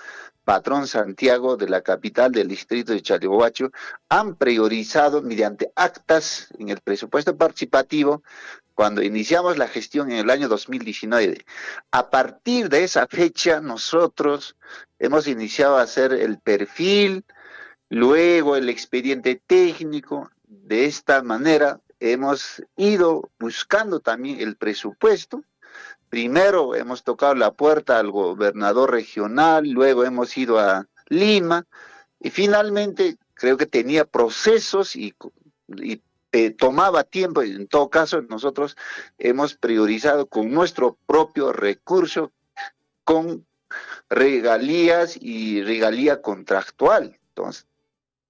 Patrón Santiago de la capital del distrito de Chalhuahuacho han priorizado mediante actas en el presupuesto participativo cuando iniciamos la gestión en el año 2019. A partir de esa fecha nosotros hemos iniciado a hacer el perfil, luego el expediente técnico. De esta manera hemos ido buscando también el presupuesto. Primero hemos tocado la puerta al gobernador regional, luego hemos ido a Lima y finalmente creo que tenía procesos y tomaba tiempo. En todo caso, nosotros hemos priorizado con nuestro propio recurso, con regalías y regalía contractual. Entonces,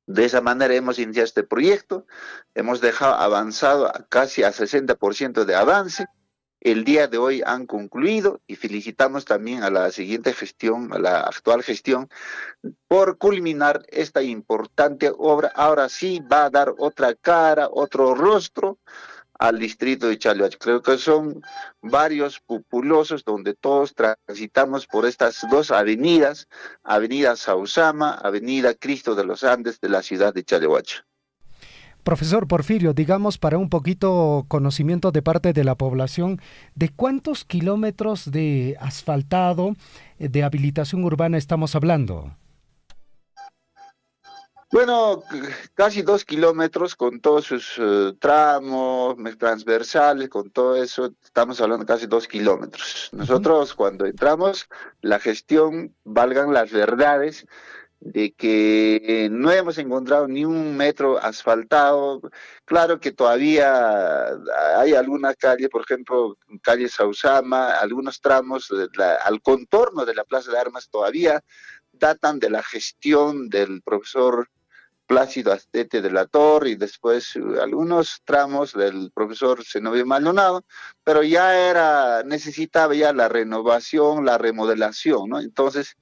de esa manera hemos iniciado este proyecto, hemos dejado avanzado casi a 60% de avance. El día de hoy han concluido y felicitamos también a la siguiente gestión, a la actual gestión, por culminar esta importante obra. Ahora sí va a dar otra cara, otro rostro al distrito de Chalhuahuacho. Creo que son varios populosos donde todos transitamos por estas dos avenidas, Avenida Sausama, Avenida Cristo de los Andes de la ciudad de Chalhuahuacho. Profesor Porfirio, digamos para un poquito conocimiento de parte de la población, ¿de cuántos kilómetros de asfaltado, de habilitación urbana estamos hablando? Bueno, casi 2 kilómetros con todos sus tramos transversales, con todo eso, estamos hablando de casi 2 kilómetros. Nosotros cuando entramos, la gestión, valgan las verdades, de que no hemos encontrado ni un metro asfaltado. Claro que todavía hay alguna calle, por ejemplo, calle Sausama, algunos tramos al contorno de la Plaza de Armas todavía datan de la gestión del profesor Plácido Astete de la Torre y después algunos tramos del profesor Zenobio Maldonado, pero necesitaba ya la renovación, la remodelación, ¿no? Entonces,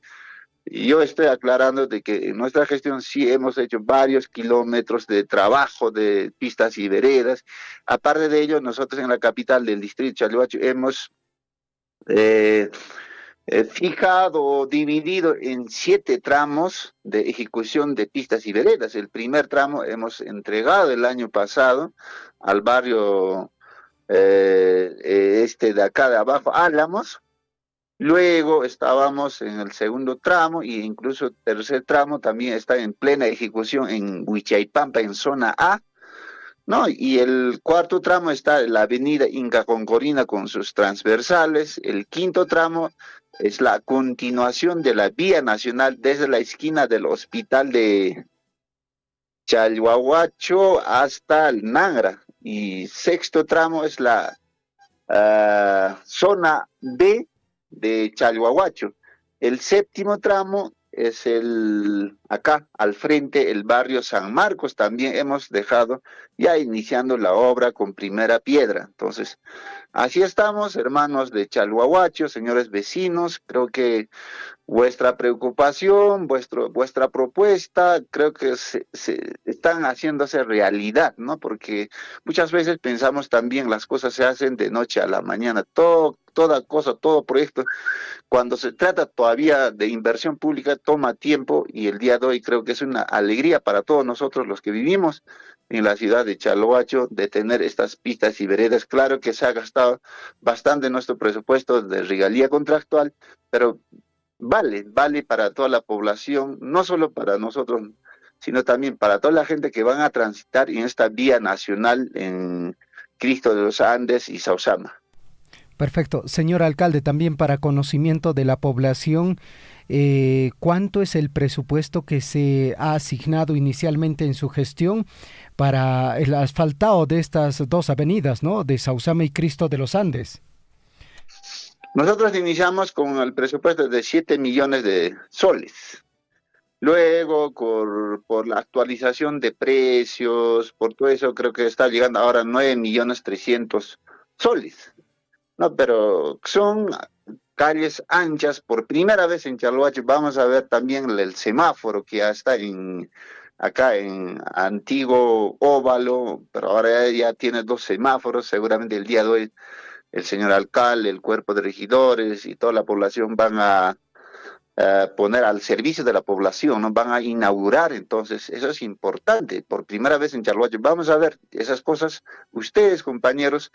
yo estoy aclarando de que en nuestra gestión sí hemos hecho varios kilómetros de trabajo de pistas y veredas. Aparte de ello, nosotros en la capital del distrito de Chalhuacho hemos fijado, dividido en 7 tramos de ejecución de pistas y veredas. El primer tramo hemos entregado el año pasado al barrio de acá de abajo, Álamos. Luego estábamos en el segundo tramo e incluso el tercer tramo también está en plena ejecución en Huichaipampa, en zona A, ¿no? Y el cuarto tramo está en la avenida Inca Concorina con sus transversales. El quinto tramo es la continuación de la vía nacional desde la esquina del hospital de Chalhuahuacho hasta el Nangra. Y sexto tramo es la zona B de Chalhuahuacho. El séptimo tramo es acá al frente, el barrio San Marcos. También hemos dejado ya iniciando la obra con primera piedra. Entonces, así estamos, hermanos de Chalhuahuacho, señores vecinos. Creo que vuestra preocupación, vuestra propuesta, creo que se están haciéndose realidad, ¿no? Porque muchas veces pensamos también las cosas se hacen de noche a la mañana. Toda cosa, todo proyecto, cuando se trata todavía de inversión pública, toma tiempo, y el día de hoy creo que es una alegría para todos nosotros los que vivimos en la ciudad de Chalhuacho de tener estas pistas y veredas. Claro que se ha gastado bastante nuestro presupuesto de regalía contractual, pero vale para toda la población, no solo para nosotros, sino también para toda la gente que van a transitar en esta vía nacional en Cristo de los Andes y Sausama. Perfecto. Señor alcalde, también para conocimiento de la población, ¿cuánto es el presupuesto que se ha asignado inicialmente en su gestión para el asfaltado de estas 2 avenidas, ¿no? De Sausama y Cristo de los Andes? Nosotros iniciamos con el presupuesto de 7 millones de soles. Luego, por la actualización de precios, por todo eso, creo que está llegando ahora a 9.300.000 soles. No, pero son calles anchas. Por primera vez en Chalhuacho vamos a ver también el semáforo que ya está acá en Antiguo Óvalo, pero ahora ya tiene 2 semáforos. Seguramente el día de hoy el señor alcalde, el cuerpo de regidores y toda la población van a poner al servicio de la población, ¿no? Van a inaugurar. Entonces eso es importante. Por primera vez en Chalhuacho vamos a ver esas cosas. Ustedes, compañeros,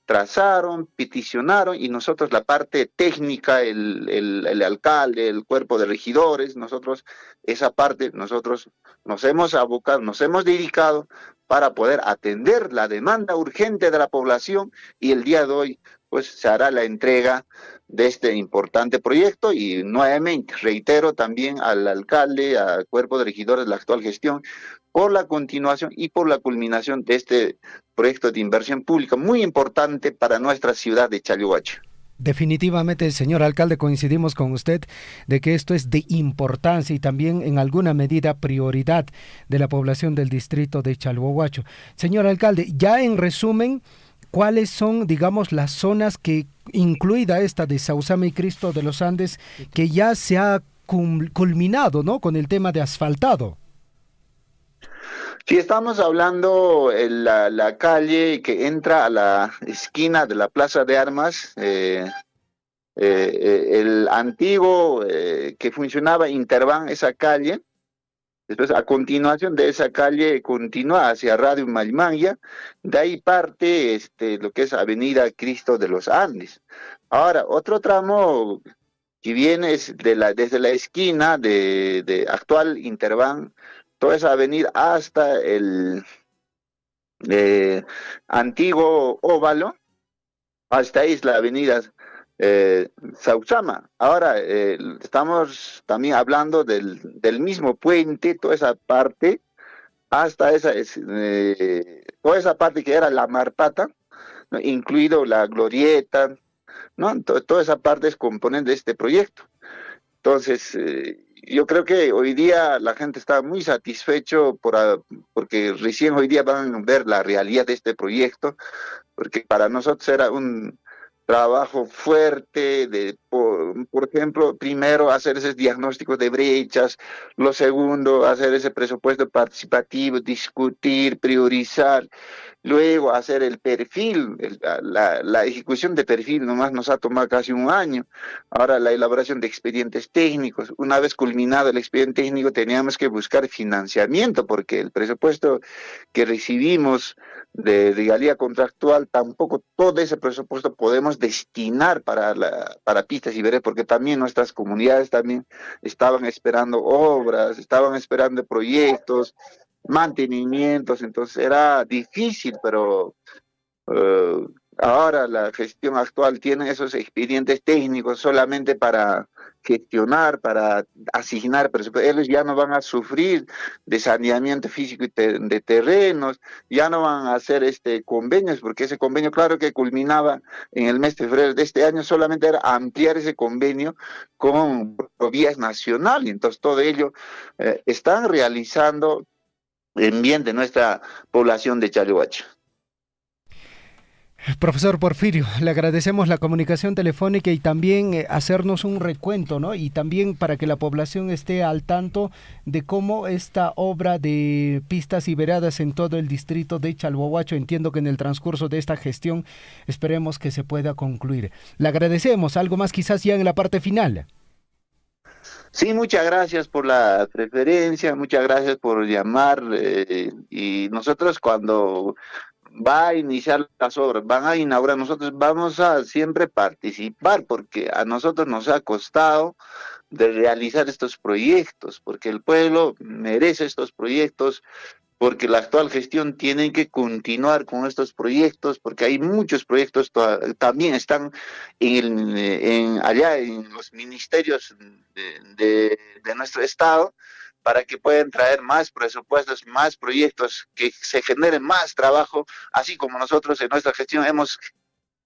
trazaron, peticionaron, y nosotros la parte técnica, el alcalde, el cuerpo de regidores, nosotros esa parte, nosotros nos hemos abocado, nos hemos dedicado para poder atender la demanda urgente de la población, y el día de hoy pues se hará la entrega de este importante proyecto. Y nuevamente reitero también al alcalde, al cuerpo de regidores de la actual gestión, por la continuación y por la culminación de este proyecto de inversión pública muy importante para nuestra ciudad de Chalhuacho. Definitivamente, señor alcalde, coincidimos con usted de que esto es de importancia y también en alguna medida prioridad de la población del distrito de Chalhuahuacho. Señor alcalde, ya en resumen, ¿cuáles son, digamos, las zonas que, incluida esta de Sausama y Cristo de los Andes, que ya se ha culminado, ¿no?, con el tema de asfaltado? Sí, estamos hablando en la calle que entra a la esquina de la Plaza de Armas, el antiguo que funcionaba Interban, esa calle. Después, a continuación de esa calle, continúa hacia Radio Malimanya. De ahí parte lo que es Avenida Cristo de los Andes. Ahora, otro tramo que viene es desde la esquina de actual Interban toda esa avenida hasta el antiguo óvalo, hasta ahí es la avenida Sausama. Ahora estamos también hablando del mismo puente, toda esa parte, hasta toda esa parte que era la Marpata, ¿no? Incluido la Glorieta, ¿no? Toda esa parte es componente de este proyecto. Entonces, yo creo que hoy día la gente está muy satisfecho porque recién hoy día van a ver la realidad de este proyecto, porque para nosotros era un trabajo fuerte por ejemplo, primero hacer ese diagnóstico de brechas, lo segundo, hacer ese presupuesto participativo, discutir, priorizar, luego hacer el perfil, la ejecución de perfil nomás nos ha tomado casi un año, ahora la elaboración de expedientes técnicos, una vez culminado el expediente técnico teníamos que buscar financiamiento, porque el presupuesto que recibimos de regalía contractual, tampoco todo ese presupuesto podemos destinar para pistas y veredas, porque también nuestras comunidades también estaban esperando obras, estaban esperando proyectos, mantenimientos, entonces era difícil, pero ahora la gestión actual tiene esos expedientes técnicos solamente para gestionar, para asignar presupuestos. Ellos ya no van a sufrir de saneamiento físico de terrenos, ya no van a hacer convenios, porque ese convenio, claro que culminaba en el mes de febrero de este año, solamente era ampliar ese convenio con vías nacionales. Entonces todo ello están realizando en bien de nuestra población de Chalhuacho. Profesor Porfirio, le agradecemos la comunicación telefónica y también hacernos un recuento, ¿no? Y también para que la población esté al tanto de cómo esta obra de pistas y veredas en todo el distrito de Chalhuahuacho, entiendo que en el transcurso de esta gestión esperemos que se pueda concluir. Le agradecemos, algo más quizás ya en la parte final. Sí, muchas gracias por la preferencia, muchas gracias por llamar y nosotros cuando va a iniciar las obras, van a inaugurar, nosotros vamos a siempre participar porque a nosotros nos ha costado de realizar estos proyectos, porque el pueblo merece estos proyectos, porque la actual gestión tiene que continuar con estos proyectos, porque hay muchos proyectos también están allá en los ministerios de nuestro estado, para que puedan traer más presupuestos, más proyectos, que se genere más trabajo, así como nosotros en nuestra gestión hemos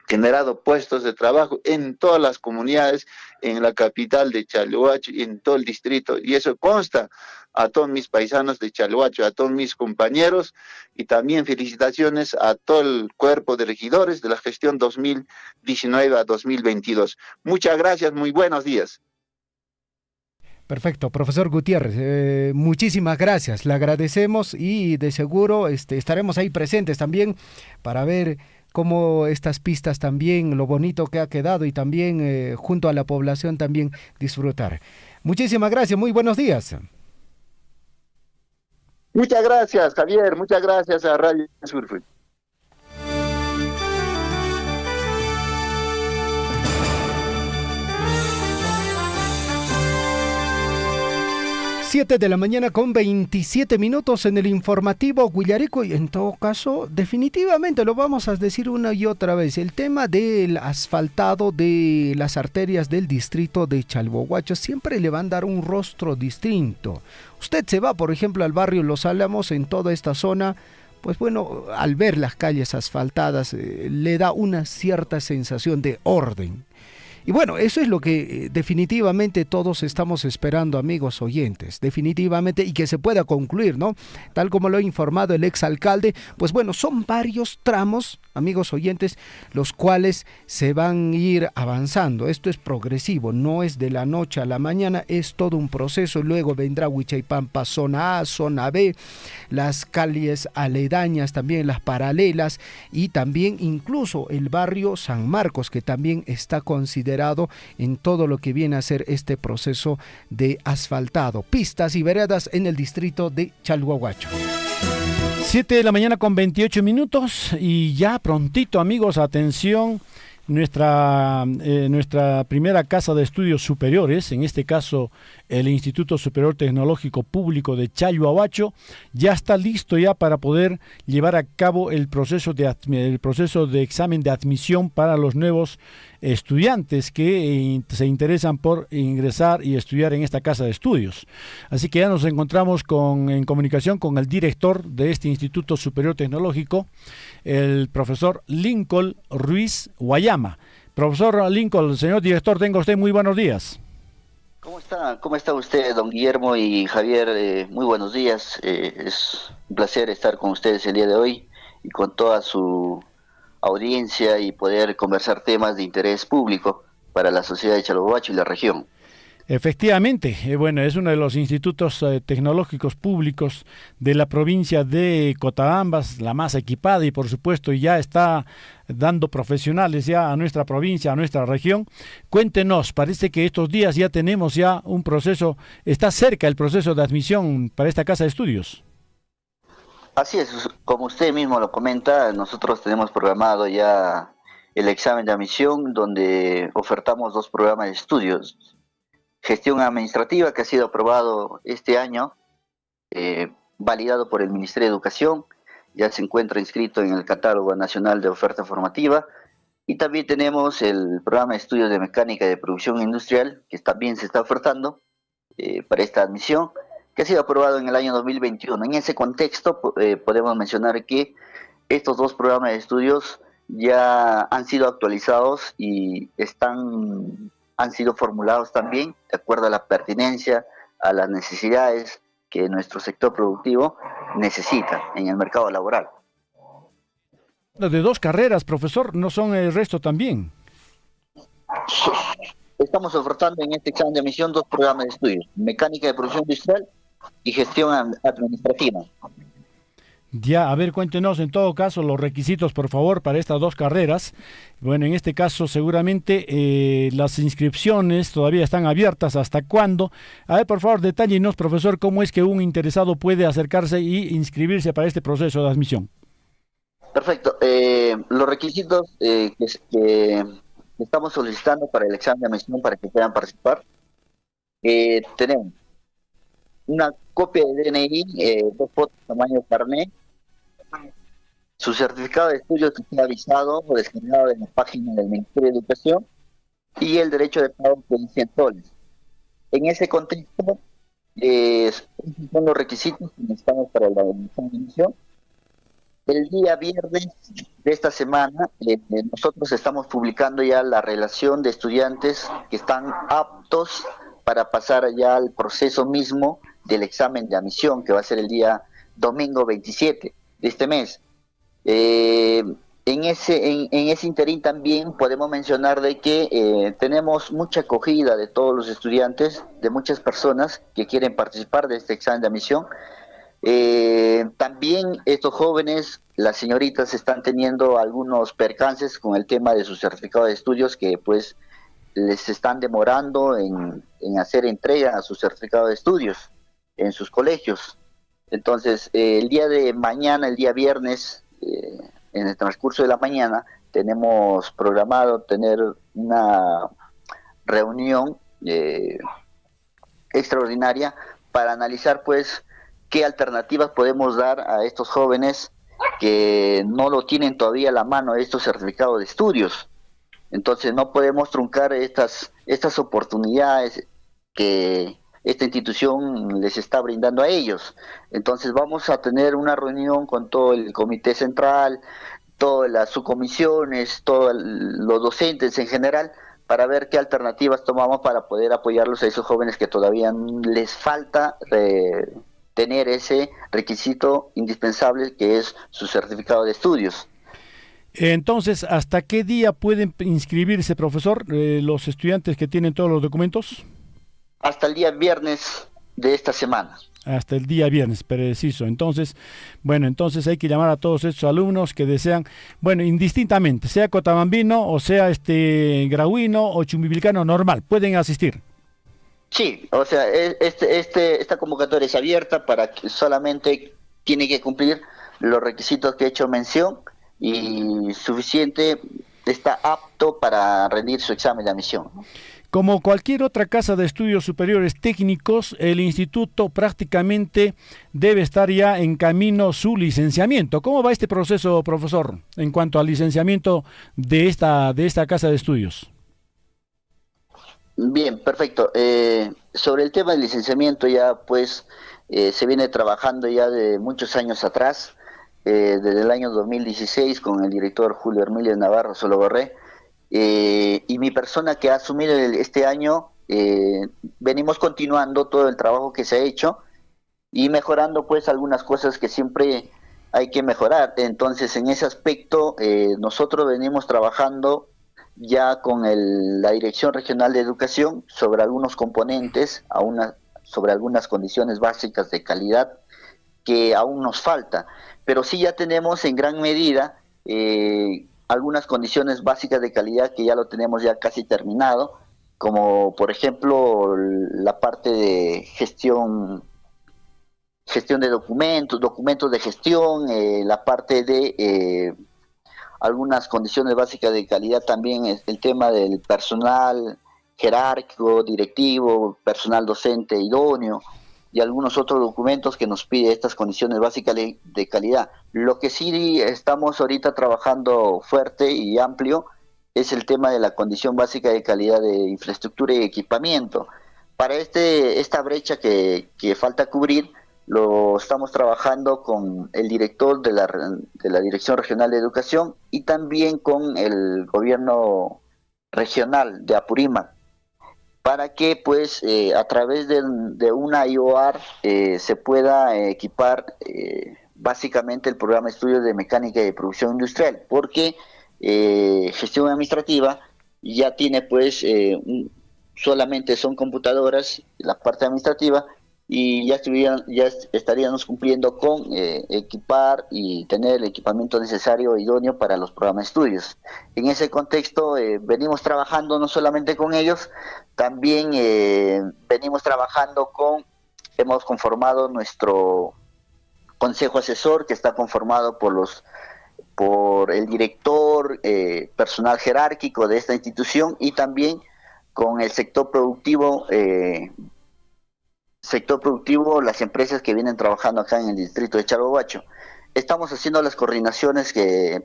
generado puestos de trabajo en todas las comunidades, en la capital de Chalhuacho y en todo el distrito, y eso consta a todos mis paisanos de Chalhuacho, a todos mis compañeros, y también felicitaciones a todo el cuerpo de regidores de la gestión 2019 a 2022. Muchas gracias, muy buenos días. Perfecto, profesor Gutiérrez, muchísimas gracias, le agradecemos y de seguro estaremos ahí presentes también para ver cómo estas pistas también, lo bonito que ha quedado y también junto a la población también disfrutar. Muchísimas gracias, muy buenos días. Muchas gracias, Javier, muchas gracias a Radio Surf. 7 de la mañana con 27 minutos en el informativo Guillareco, y en todo caso definitivamente lo vamos a decir una y otra vez, el tema del asfaltado de las arterias del distrito de Chalhuahuacho siempre le van a dar un rostro distinto. Usted se va por ejemplo al barrio Los Álamos, en toda esta zona, pues bueno, al ver las calles asfaltadas le da una cierta sensación de orden. Y bueno, eso es lo que definitivamente todos estamos esperando, amigos oyentes, definitivamente, y que se pueda concluir, ¿no? Tal como lo ha informado el exalcalde, pues bueno, son varios tramos, amigos oyentes, los cuales se van a ir avanzando. Esto es progresivo, no es de la noche a la mañana, es todo un proceso. Luego vendrá Huichaipampa, zona A, zona B, las calles aledañas, también las paralelas, y también incluso el barrio San Marcos, que también está considerado en todo lo que viene a ser este proceso de asfaltado, pistas y veredas en el distrito de Chalhuahuacho. 7 de la mañana con 28 minutos y ya prontito, amigos, atención, nuestra primera casa de estudios superiores, en este caso el Instituto Superior Tecnológico Público de Chalhuahuacho ya está listo ya para poder llevar a cabo el proceso de examen de admisión para los nuevos estudiantes que se interesan por ingresar y estudiar en esta casa de estudios. Así que ya nos encontramos en comunicación con el director de este Instituto Superior Tecnológico, el profesor Lincoln Ruiz Guayama. Profesor Lincoln, señor director, tenga usted muy buenos días. ¿Cómo está usted, don Guillermo y Javier? Muy buenos días. Es un placer estar con ustedes el día de hoy y con toda su audiencia y poder conversar temas de interés público para la sociedad de Chalhuahuacho y la región. Efectivamente, bueno, es uno de los institutos tecnológicos públicos de la provincia de Cotabambas, la más equipada y por supuesto ya está dando profesionales ya a nuestra provincia, a nuestra región. Cuéntenos, parece que estos días ya tenemos ya un proceso, está cerca el proceso de admisión para esta casa de estudios. Así es, como usted mismo lo comenta, nosotros tenemos programado ya el examen de admisión donde ofertamos 2 programas de estudios. Gestión administrativa, que ha sido aprobado este año, validado por el Ministerio de Educación, ya se encuentra inscrito en el Catálogo Nacional de Oferta Formativa, y también tenemos el programa de estudios de mecánica y de producción industrial, que también se está ofertando para esta admisión, que ha sido aprobado en el año 2021. En ese contexto podemos mencionar que estos 2 programas de estudios ya han sido actualizados y han sido formulados también de acuerdo a la pertinencia, a las necesidades que nuestro sector productivo necesita en el mercado laboral. De 2 carreras, profesor, ¿no son el resto también? Estamos ofertando en este examen de admisión 2 programas de estudios, mecánica de producción industrial y gestión administrativa. Ya, a ver, cuéntenos en todo caso los requisitos, por favor, para estas 2 carreras. Bueno, en este caso seguramente las inscripciones todavía están abiertas. ¿Hasta cuándo? A ver, por favor, detállenos, profesor, cómo es que un interesado puede acercarse y inscribirse para este proceso de admisión. Perfecto. Los requisitos que estamos solicitando para el examen de admisión para que puedan participar, tenemos una copia de DNI, 2 fotos tamaño carnet, su certificado de estudios que esté avisado o descargado en la página del Ministerio de Educación y el derecho de pago de 100 soles. En ese contexto, son los requisitos que necesitamos para la admisión. El día viernes de esta semana, nosotros estamos publicando ya la relación de estudiantes que están aptos para pasar ya al proceso mismo del examen de admisión, que va a ser el día domingo 27 de este mes. En ese interín también podemos mencionar de que tenemos mucha acogida de todos los estudiantes, de muchas personas que quieren participar de este examen de admisión. También estos jóvenes, las señoritas, están teniendo algunos percances con el tema de su certificado de estudios, que pues les están demorando en hacer entrega a su certificado de estudios en sus colegios. Entonces, el día de mañana, el día viernes, en el transcurso de la mañana, tenemos programado tener una reunión extraordinaria para analizar, pues, qué alternativas podemos dar a estos jóvenes que no lo tienen todavía a la mano, estos certificados de estudios. Entonces, no podemos truncar estas oportunidades que esta institución les está brindando a ellos. Entonces vamos a tener una reunión con todo el comité central, todas las subcomisiones, todos los docentes en general, para ver qué alternativas tomamos para poder apoyarlos a esos jóvenes que todavía les falta tener ese requisito indispensable que es su certificado de estudios. Entonces, ¿hasta qué día pueden inscribirse, profesor, los estudiantes que tienen todos los documentos? Hasta el día viernes de esta semana. Hasta el día viernes, preciso. Entonces, bueno, entonces hay que llamar a todos estos alumnos que desean, bueno, indistintamente, sea cotabambino o sea grauino o chumbivilcano normal, pueden asistir. Sí, o sea, esta convocatoria es abierta para que solamente tiene que cumplir los requisitos que he hecho mención y suficiente, está apto para rendir su examen de admisión. Como cualquier otra casa de estudios superiores técnicos, el instituto prácticamente debe estar ya en camino su licenciamiento. ¿Cómo va este proceso, profesor, en cuanto al licenciamiento de esta casa de estudios? Bien, perfecto. Sobre el tema del licenciamiento ya pues se viene trabajando ya de muchos años atrás, desde el año 2016 con el director Julio Hermílez Navarro Soloborré, y mi persona que ha asumido este año, venimos continuando todo el trabajo que se ha hecho y mejorando pues algunas cosas que siempre hay que mejorar. Entonces en ese aspecto nosotros venimos trabajando ya con la Dirección Regional de Educación sobre algunos componentes, sobre algunas condiciones básicas de calidad que aún nos falta, pero sí ya tenemos en gran medida algunas condiciones básicas de calidad que ya lo tenemos ya casi terminado, como por ejemplo la parte de gestión de documentos de gestión, la parte de algunas condiciones básicas de calidad también, es el tema del personal jerárquico, directivo, personal docente idóneo y algunos otros documentos que nos pide estas condiciones básicas de calidad. Lo que sí estamos ahorita trabajando fuerte y amplio es el tema de la condición básica de calidad de infraestructura y equipamiento. Para esta brecha que falta cubrir, lo estamos trabajando con el director de la Dirección Regional de Educación y también con el gobierno regional de Apurímac, para que pues a través de una IOAR se pueda equipar básicamente el programa de estudios de mecánica y de producción industrial, porque gestión administrativa ya tiene pues solamente son computadoras, la parte administrativa, y ya estaríamos cumpliendo con equipar y tener el equipamiento necesario e idóneo para los programas de estudios. En ese contexto venimos trabajando no solamente con ellos, también venimos trabajando hemos conformado nuestro consejo asesor, que está conformado por el director, personal jerárquico de esta institución, y también con el sector productivo, las empresas que vienen trabajando acá en el distrito de Chalhuahuacho. Estamos haciendo las coordinaciones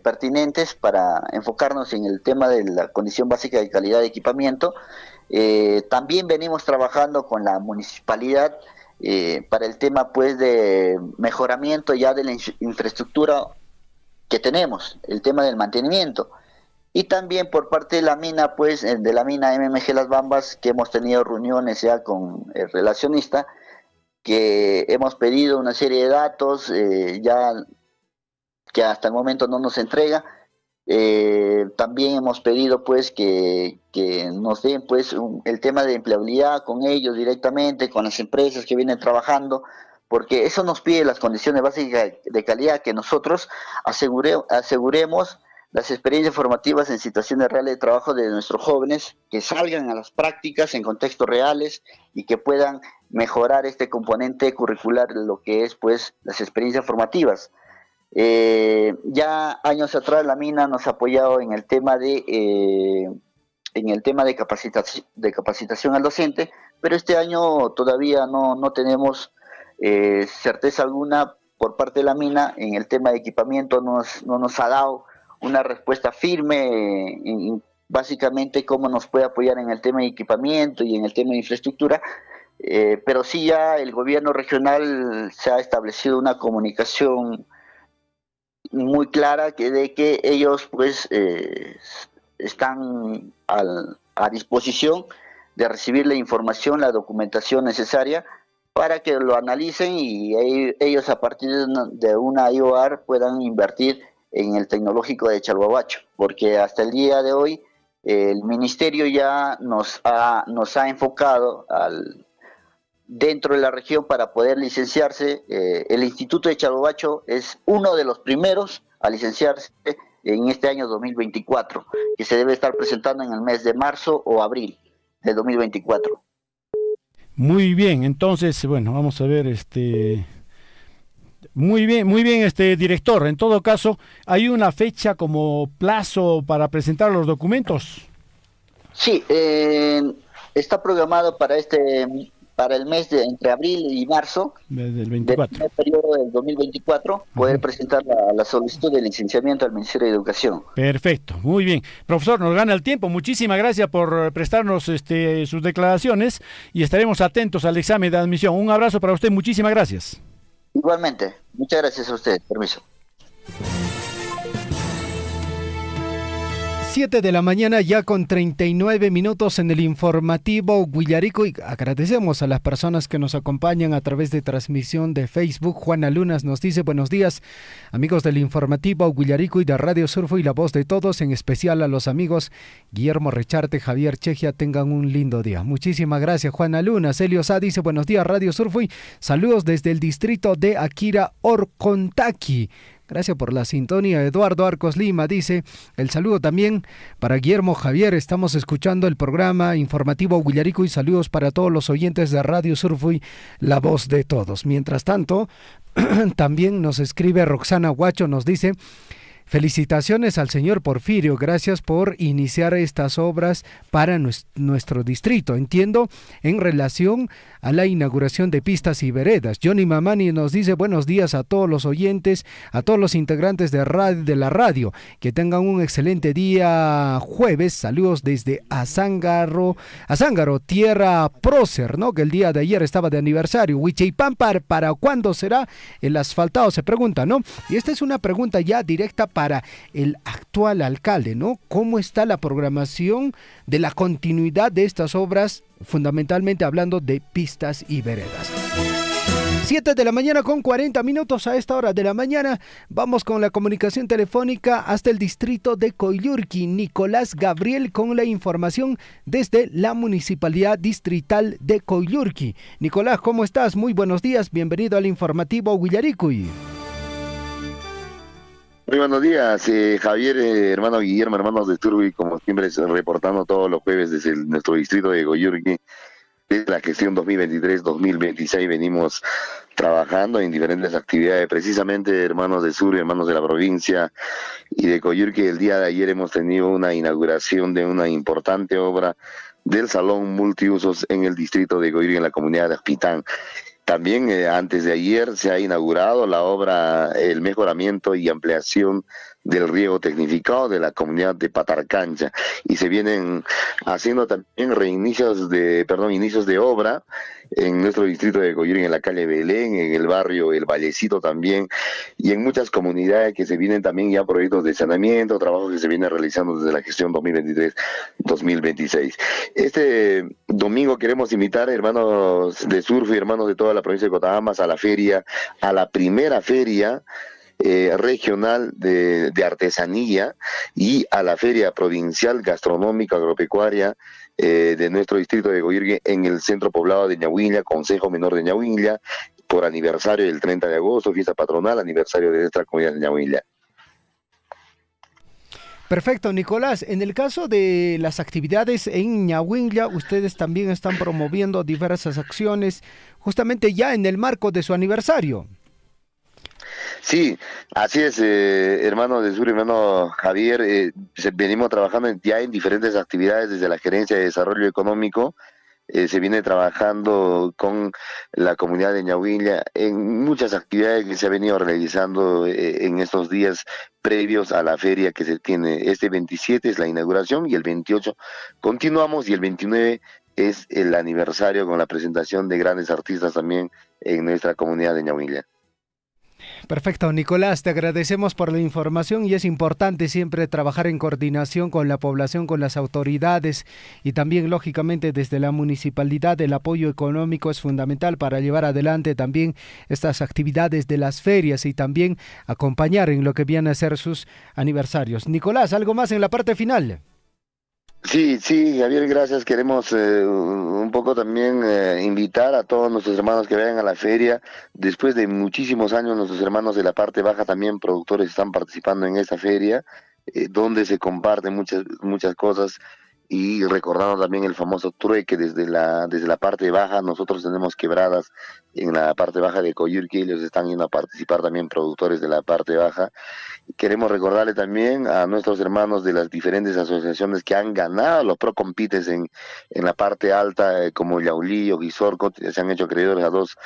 pertinentes para enfocarnos en el tema de la condición básica de calidad de equipamiento. También venimos trabajando con la municipalidad para el tema pues de mejoramiento ya de la infraestructura que tenemos, el tema del mantenimiento. Y también por parte de la mina, pues de la mina MMG Las Bambas, que hemos tenido reuniones ya con el relacionista, que hemos pedido una serie de datos ya que hasta el momento no nos entrega. También hemos pedido pues que nos den pues el tema de empleabilidad con ellos directamente, con las empresas que vienen trabajando, porque eso nos pide las condiciones básicas de calidad, que nosotros aseguremos las experiencias formativas en situaciones reales de trabajo de nuestros jóvenes, que salgan a las prácticas en contextos reales y que puedan mejorar este componente curricular, lo que es pues las experiencias formativas. Ya años atrás la mina nos ha apoyado en el tema de capacitación al docente, pero este año todavía no tenemos certeza alguna por parte de la mina en el tema de equipamiento. No nos ha dado una respuesta firme en básicamente cómo nos puede apoyar en el tema de equipamiento y en el tema de infraestructura, pero sí ya el gobierno regional se ha establecido una comunicación muy clara de que ellos pues están a disposición de recibir la información, la documentación necesaria para que lo analicen y ellos a partir de una IOAR puedan invertir en el tecnológico de Chalhuahuacho, porque hasta el día de hoy el ministerio ya nos ha enfocado dentro de la región para poder licenciarse. El Instituto de Chalhuahuacho es uno de los primeros a licenciarse en este año 2024, que se debe estar presentando en el mes de marzo o abril de 2024. Muy bien, entonces, bueno, vamos a ver, muy bien, director. En todo caso, ¿hay una fecha como plazo para presentar los documentos? Sí, está programado para el mes de entre abril y marzo Del del 24. primer periodo del 2024, poder presentar la solicitud de licenciamiento al Ministerio de Educación. Perfecto, muy bien. Profesor, nos gana el tiempo. Muchísimas gracias por prestarnos sus declaraciones y estaremos atentos al examen de admisión. Un abrazo para usted, muchísimas gracias. Igualmente, muchas gracias a usted. Permiso. 7 de la mañana ya con 39 minutos en el informativo Huillarico, y agradecemos a las personas que nos acompañan a través de transmisión de Facebook. Juana Lunas nos dice: buenos días amigos del informativo Huillarico y de Radio Surfo y la voz de todos, en especial a los amigos Guillermo Recharte, Javier Chejia, tengan un lindo día. Muchísimas gracias Juana Lunas. Elio Sá dice: buenos días Radio Surfo y saludos desde el distrito de Akira Orcontaqui. Gracias por la sintonía. Eduardo Arcos Lima dice: el saludo también para Guillermo Javier. Estamos escuchando el programa informativo Huillarico y saludos para todos los oyentes de Radio Surfui, la voz de todos. Mientras tanto, también nos escribe Roxana Huacho, nos dice: felicitaciones al señor Porfirio, gracias por iniciar estas obras para nuestro distrito. Entiendo en relación a la inauguración de pistas y veredas. Johnny Mamani nos dice: buenos días a todos los oyentes, a todos los integrantes de la radio. Que tengan un excelente día jueves. Saludos desde Azángaro, tierra prócer, ¿no? Que el día de ayer estaba de aniversario. Huichaypampar, ¿para cuándo será el asfaltado? Se pregunta, ¿no? Y esta es una pregunta ya directa para el actual alcalde, ¿no? ¿Cómo está la programación de la continuidad de estas obras, fundamentalmente hablando de pistas y veredas? 7 de la mañana con 40 minutos. A esta hora de la mañana vamos con la comunicación telefónica hasta el distrito de Coyurqui. Nicolás Gabriel con la información desde la Municipalidad Distrital de Coyurqui. Nicolás, ¿cómo estás? Muy buenos días, bienvenido al informativo Huillaricuy. Muy buenos días, Javier, hermano Guillermo, hermanos de Turbi, como siempre reportando todos los jueves desde nuestro distrito de Coyurqui. Desde la gestión 2023-2026 venimos trabajando en diferentes actividades, precisamente hermanos de Sur, hermanos de la provincia y de Coyurqui. El día de ayer hemos tenido una inauguración de una importante obra del salón multiusos en el distrito de Coyurqui, en la comunidad de Aspitán. También antes de ayer se ha inaugurado la obra, el mejoramiento y ampliación del riego tecnificado de la comunidad de Patarcancha, y se vienen haciendo también inicios de obra en nuestro distrito de Coyurqui, en la calle Belén, en el barrio El Vallecito también, y en muchas comunidades que se vienen también ya proyectos de saneamiento, trabajos que se vienen realizando desde la gestión 2023-2026. Este domingo queremos invitar hermanos de Surf y hermanos de toda la provincia de Cotabambas a la feria, a la primera feria regional de artesanía y a la feria provincial gastronómica agropecuaria de nuestro distrito de Coyurqui en el centro poblado de Ñahuilla, Consejo Menor de Ñahuilla, por aniversario del 30 de agosto, fiesta patronal, aniversario de nuestra comunidad de Ñahuilla. Perfecto, Nicolás. En el caso de las actividades en Ñahuilla, ustedes también están promoviendo diversas acciones justamente ya en el marco de su aniversario. Sí, así es, hermano de Sur, hermano Javier, venimos trabajando ya en diferentes actividades desde la Gerencia de Desarrollo Económico. Se viene trabajando con la comunidad de Ñahuilla en muchas actividades que se ha venido realizando en estos días previos a la feria que se tiene. Este 27 es la inauguración y el 28 continuamos, y el 29 es el aniversario con la presentación de grandes artistas también en nuestra comunidad de Ñahuilla. Perfecto, Nicolás, te agradecemos por la información, y es importante siempre trabajar en coordinación con la población, con las autoridades, y también lógicamente desde la municipalidad el apoyo económico es fundamental para llevar adelante también estas actividades de las ferias y también acompañar en lo que viene a ser sus aniversarios. Nicolás, ¿algo más en la parte final? Sí, Javier, gracias. Queremos un poco también invitar a todos nuestros hermanos que vayan a la feria. Después de muchísimos años, nuestros hermanos de la parte baja, también productores, están participando en esta feria, donde se comparten muchas cosas, y recordando también el famoso trueque desde la parte baja. Nosotros tenemos quebradas en la parte baja de Coyurqui. Ellos están yendo a participar también, productores de la parte baja. Queremos recordarle también a nuestros hermanos de las diferentes asociaciones que han ganado los pro compites en la parte alta, como Yaulí o Guisorco, se han hecho acreedores a 2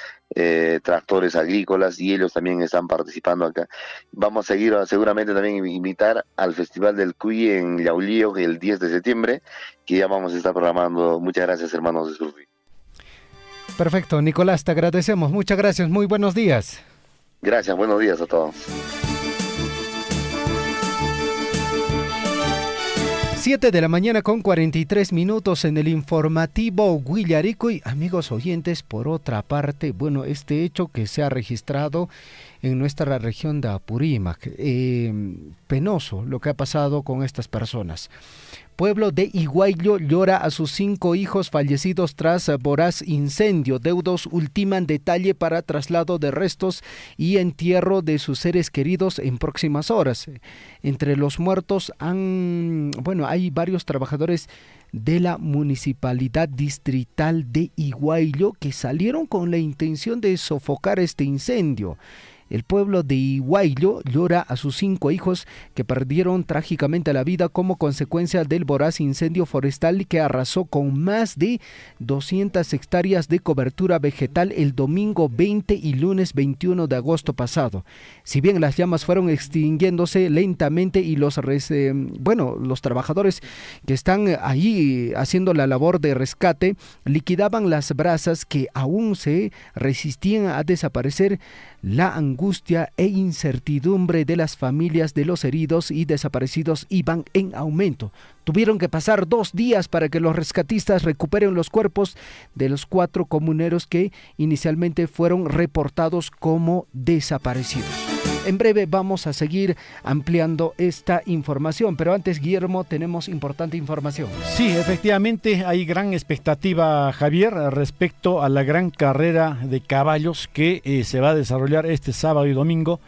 tractores agrícolas y ellos también están participando acá. Vamos a seguir, seguramente también invitar al Festival del Cuy en Yaulío el 10 de septiembre, que ya vamos a estar programando. Muchas gracias, hermanos de Surfi. Perfecto, Nicolás, te agradecemos. Muchas gracias, muy buenos días. Gracias, buenos días a todos. 7 de la mañana con 43 minutos en el informativo Huillaricoy. Amigos oyentes, por otra parte, bueno, este hecho que se ha registrado en nuestra región de Apurímac, penoso lo que ha pasado con estas personas. Pueblo de Iguayllo llora a sus 5 hijos fallecidos tras voraz incendio. Deudos ultiman detalle para traslado de restos y entierro de sus seres queridos en próximas horas. Entre los muertos hay varios trabajadores de la Municipalidad Distrital de Iguayllo que salieron con la intención de sofocar este incendio. El pueblo de Iguayllo llora a sus 5 hijos que perdieron trágicamente la vida como consecuencia del voraz incendio forestal que arrasó con más de 200 hectáreas de cobertura vegetal el domingo 20 y lunes 21 de agosto pasado. Si bien las llamas fueron extinguiéndose lentamente y los trabajadores que están ahí haciendo la labor de rescate liquidaban las brasas que aún se resistían a desaparecer, la angustia e incertidumbre de las familias de los heridos y desaparecidos iban en aumento. Tuvieron que pasar 2 días para que los rescatistas recuperen los cuerpos de los 4 comuneros que inicialmente fueron reportados como desaparecidos. En breve vamos a seguir ampliando esta información, pero antes, Guillermo, tenemos importante información. Sí, efectivamente hay gran expectativa, Javier, respecto a la gran carrera de caballos que se va a desarrollar este sábado y domingo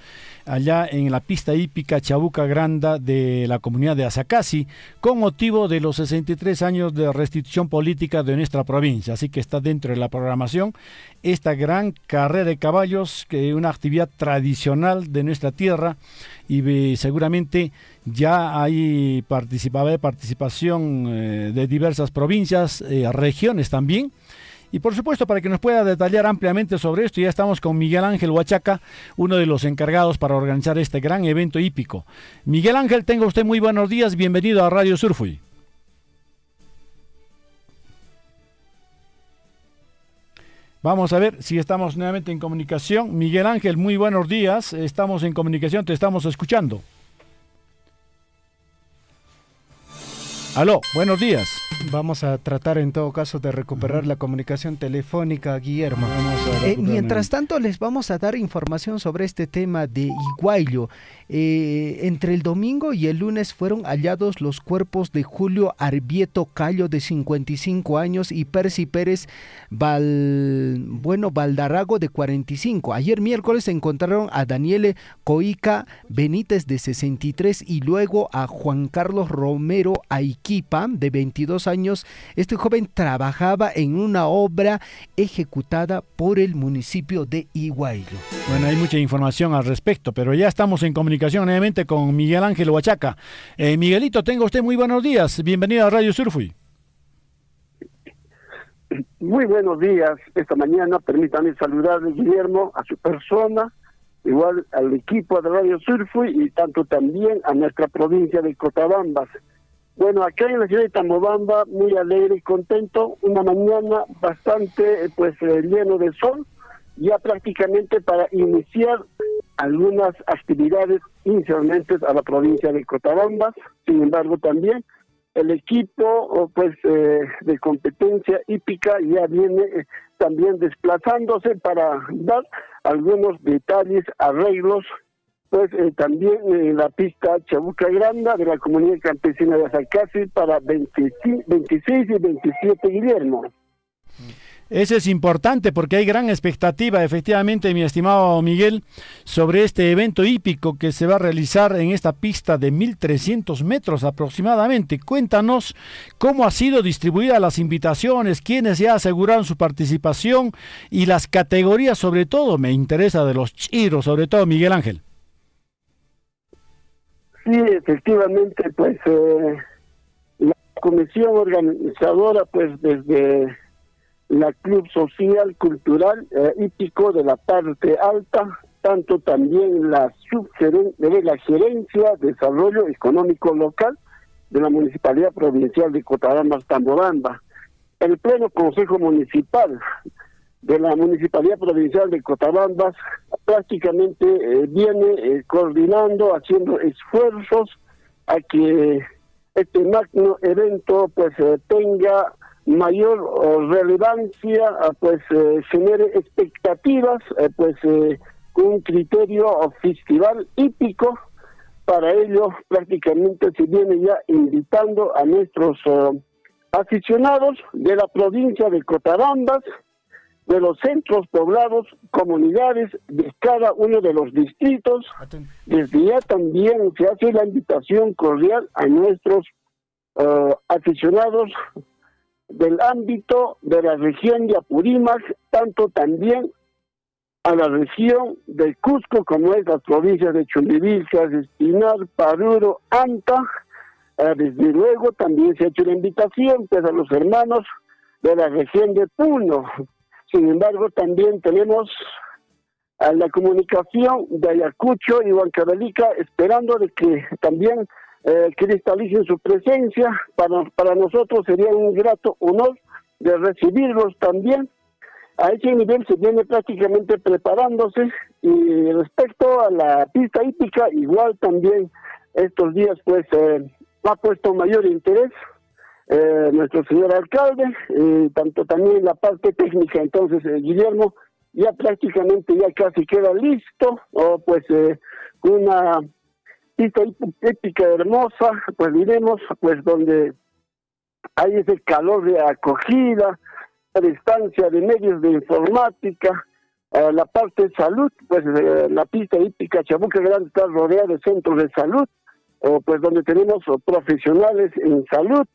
allá en la pista hípica Chabuca Granda de la comunidad de Azacasi, con motivo de los 63 años de restitución política de nuestra provincia. Así que está dentro de la programación esta gran carrera de caballos, que es una actividad tradicional de nuestra tierra, y seguramente ya hay participación de diversas provincias, regiones también. Y por supuesto, para que nos pueda detallar ampliamente sobre esto, ya estamos con Miguel Ángel Huachaca, uno de los encargados para organizar este gran evento hípico. Miguel Ángel, tenga usted muy buenos días, bienvenido a Radio Surfui. Vamos a ver si estamos nuevamente en comunicación. Miguel Ángel, muy buenos días, estamos en comunicación, te estamos escuchando. Aló, buenos días. Vamos a tratar en todo caso de recuperar la comunicación telefónica, Guillermo. Mientras tanto, les vamos a dar información sobre este tema de Iguayllo. Entre el domingo y el lunes fueron hallados los cuerpos de Julio Arbieto Callo, de 55 años, y Percy Pérez Valdarrago, de 45. Ayer miércoles se encontraron a Daniele Coica Benítez, de 63, y luego a Juan Carlos Romero Aiquipa, de 22 años. Este joven trabajaba en una obra ejecutada por el municipio de Iguayllo. Bueno, hay mucha información al respecto, pero ya estamos en comunicación nuevamente con Miguel Ángel Huachaca. Miguelito, tenga usted muy buenos días. Bienvenido a Radio Surfui. Muy buenos días. Esta mañana permítame saludarle, Guillermo, a su persona, igual al equipo de Radio Surfui y tanto también a nuestra provincia de Cotabambas. Bueno, acá en la ciudad de Tambobamba, muy alegre y contento, una mañana bastante lleno de sol, ya prácticamente para iniciar algunas actividades inicialmente a la provincia de Cotabambas. Sin embargo, también el equipo de competencia hípica ya viene también desplazándose para dar algunos detalles, arreglos, también en la pista Chabuca Granda de la comunidad campesina de Azacasi para 26 y 27, Guillermo. Eso es importante porque hay gran expectativa, efectivamente, mi estimado Miguel, sobre este evento hípico que se va a realizar en esta pista de 1.300 metros aproximadamente. Cuéntanos cómo ha sido distribuida las invitaciones, quiénes ya aseguraron su participación y las categorías, sobre todo, me interesa de los chiros, sobre todo Miguel Ángel. Sí, efectivamente, pues la comisión organizadora, pues desde la Club Social, Cultural, Hípico de la parte alta, tanto también la Gerencia de Desarrollo Económico Local de la Municipalidad Provincial de Cotabambas, Tambobamba, el Pleno Consejo Municipal de la Municipalidad Provincial de Cotabambas prácticamente viene coordinando, haciendo esfuerzos a que este magno evento pues tenga mayor relevancia, pues genere expectativas, pues con un criterio festival hípico. Para ello prácticamente se viene ya invitando a nuestros aficionados de la provincia de Cotabambas, de los centros poblados, comunidades de cada uno de los distritos. Desde ya también se hace la invitación cordial a nuestros aficionados del ámbito de la región de Apurímac, tanto también a la región del Cusco, como es las provincias de Chumbivilcas, Espinar, Paruro, Anta. Desde luego también se ha hecho la invitación pues a los hermanos de la región de Puno. Sin embargo, también tenemos a la comunicación de Ayacucho y Huancavelica, esperando de que también cristalicen su presencia. Para nosotros sería un grato honor de recibirlos también. A ese nivel se viene prácticamente preparándose, y respecto a la pista hípica, igual también estos días pues ha puesto mayor interés nuestro señor alcalde, tanto también la parte técnica. Entonces Guillermo, ya prácticamente ya casi queda listo, pues una pista hípica hermosa, pues diremos, pues donde hay ese calor de acogida, prestancia de medios de informática, la parte de salud, pues la pista hípica Chabuca Grande está rodeada de centros de salud, pues donde tenemos profesionales en salud.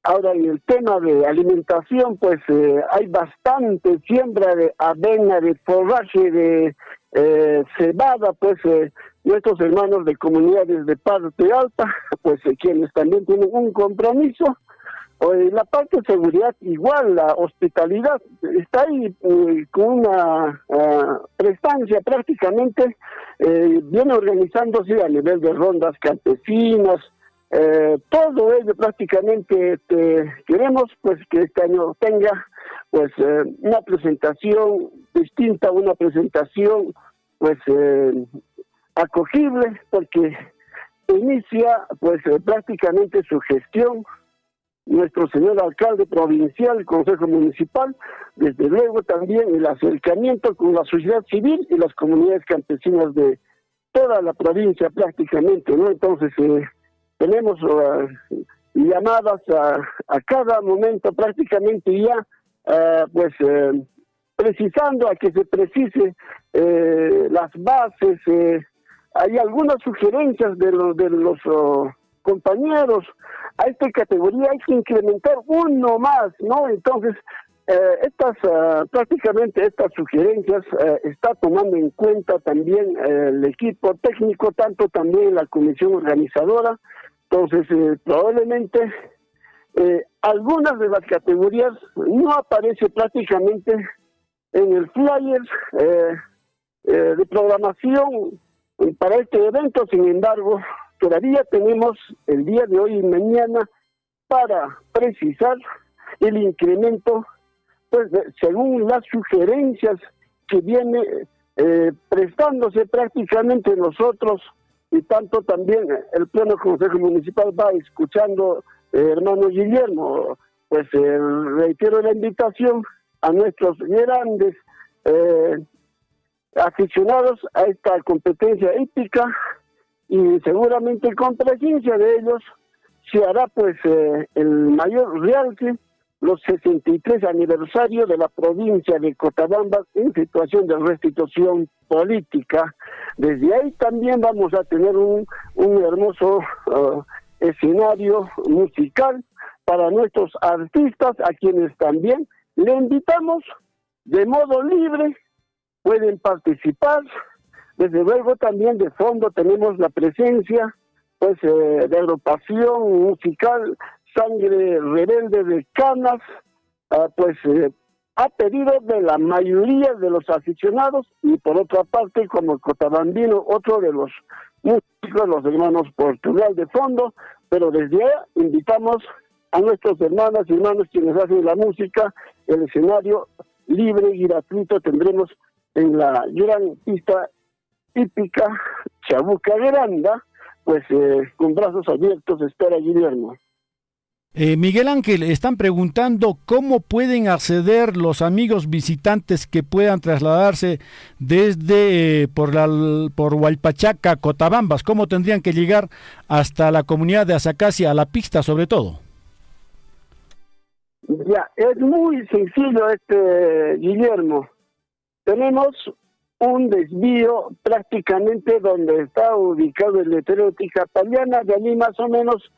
Ahora, en el tema de alimentación, pues hay bastante siembra de avena, de forraje, de cebada, pues nuestros hermanos de comunidades de parte alta, pues quienes también tienen un compromiso. La parte de seguridad, igual, la hospitalidad, está ahí con una prestancia prácticamente, viene organizándose a nivel de rondas campesinas, todo ello prácticamente queremos pues que este año tenga pues una presentación distinta, una presentación pues acogible, porque inicia pues prácticamente su gestión nuestro señor alcalde provincial, el Consejo Municipal, desde luego también el acercamiento con la sociedad civil y las comunidades campesinas de toda la provincia prácticamente, ¿no? Entonces tenemos llamadas a cada momento prácticamente ya, pues precisando a que se precise las bases. Hay algunas sugerencias de los compañeros. A esta categoría hay que incrementar uno más, ¿no? Entonces, prácticamente estas sugerencias está tomando en cuenta también el equipo técnico, tanto también la comisión organizadora. Entonces, probablemente algunas de las categorías no aparece prácticamente en el flyer de programación para este evento. Sin embargo, todavía tenemos el día de hoy y mañana para precisar el incremento, pues según las sugerencias que viene prestándose prácticamente nosotros, y tanto también el Pleno Consejo Municipal va escuchando, hermano Guillermo. Pues reitero la invitación a nuestros grandes aficionados a esta competencia hípica, y seguramente con presencia de ellos se hará pues el mayor realce los 63 aniversarios de la provincia de Cochabamba en situación de restitución política. Desde ahí también vamos a tener un hermoso escenario musical para nuestros artistas, a quienes también le invitamos de modo libre, pueden participar. Desde luego también de fondo tenemos la presencia pues de agrupación musical Sangre Rebelde de Canas, a pedido de la mayoría de los aficionados, y por otra parte como cotabambino, otro de los músicos, los hermanos Portugal de fondo, pero desde ahí invitamos a nuestros hermanas y hermanos quienes hacen la música. El escenario libre y gratuito tendremos en la gran pista hípica Chabuca Granda, con brazos abiertos espera Guillermo. Miguel Ángel, están preguntando cómo pueden acceder los amigos visitantes que puedan trasladarse desde por Hualpachaca, Cotabambas. ¿Cómo tendrían que llegar hasta la comunidad de Azacasi, a la pista sobre todo? Ya, es muy sencillo Guillermo. Tenemos un desvío prácticamente donde está ubicado el letrero de Ticapaliana, de allí más o menos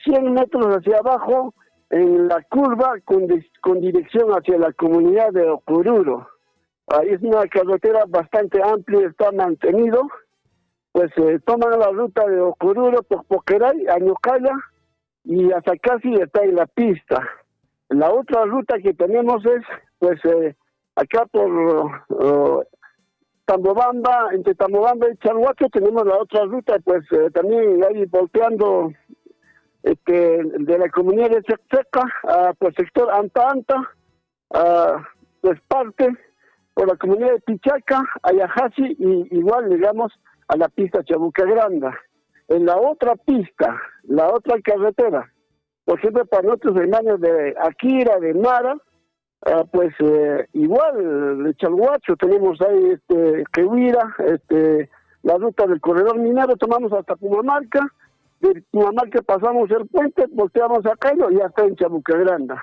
100 metros hacia abajo, en la curva con dirección hacia la comunidad de Ocururo. Ahí es una carretera bastante amplia, está mantenido. Toman la ruta de Ocururo por Poqueray, Añocaya, y hasta casi está en la pista. La otra ruta que tenemos es, acá por Tambobamba, entre Tambobamba y Chalhuache tenemos la otra ruta, también ahí volteando de la comunidad de Checcheca, por sector Anta, parte por la comunidad de Pichaca, Ayajashi, y igual llegamos a la pista Chabuca Granda. En la otra pista, la otra carretera, por ejemplo, para nuestros hermanos de Akira, de Mara, igual de Chalhuacho tenemos ahí Quehuira, la ruta del corredor minero, tomamos hasta Pumamarca. De Pumamarca pasamos el puente, volteamos a Cayo y ya está en Chabuca Granda.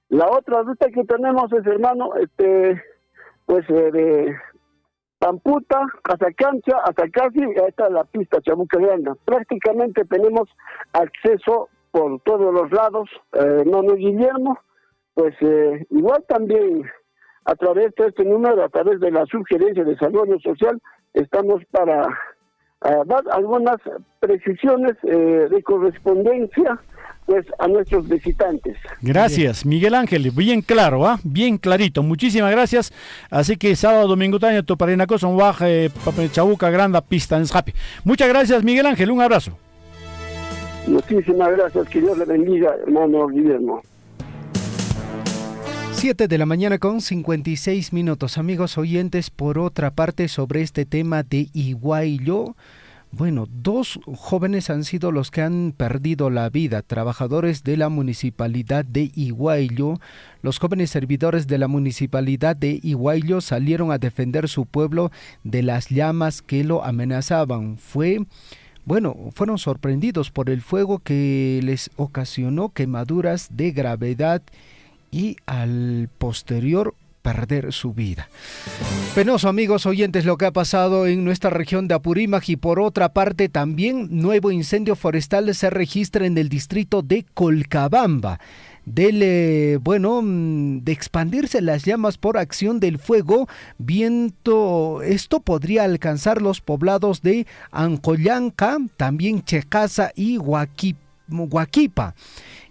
La otra ruta que tenemos es, hermano, de Pamputa, Casacancha, hasta casi, ahí está la pista Chabuca Granda. Prácticamente tenemos acceso por todos los lados, no Guillermo, igual también a través de este número, a través de la Subgerencia de Desarrollo Social, estamos para dar algunas precisiones de correspondencia a nuestros visitantes. Gracias, Miguel Ángel, bien claro, bien clarito, muchísimas gracias. Así que sábado, domingo, taño, toparina cosa, un baje, Chabuca Granda, pista en Escape. Muchas gracias, Miguel Ángel, un abrazo. Muchísimas gracias, que Dios le bendiga, hermano Guillermo. 7 de la mañana con 56 minutos, amigos oyentes. Por otra parte, sobre este tema de Iguayllo, bueno, 2 jóvenes han sido los que han perdido la vida, trabajadores de la municipalidad de Iguayllo. Los jóvenes servidores de la municipalidad de Iguayllo salieron a defender su pueblo de las llamas que lo amenazaban. Fueron sorprendidos por el fuego que les ocasionó quemaduras de gravedad y al posterior perder su vida. Penoso, amigos oyentes, lo que ha pasado en nuestra región de Apurímac. Y por otra parte también nuevo incendio forestal se registra en el distrito de Colcabamba. De expandirse las llamas por acción del fuego, esto podría alcanzar los poblados de Ancollanca, también Checasa y Huaquipa.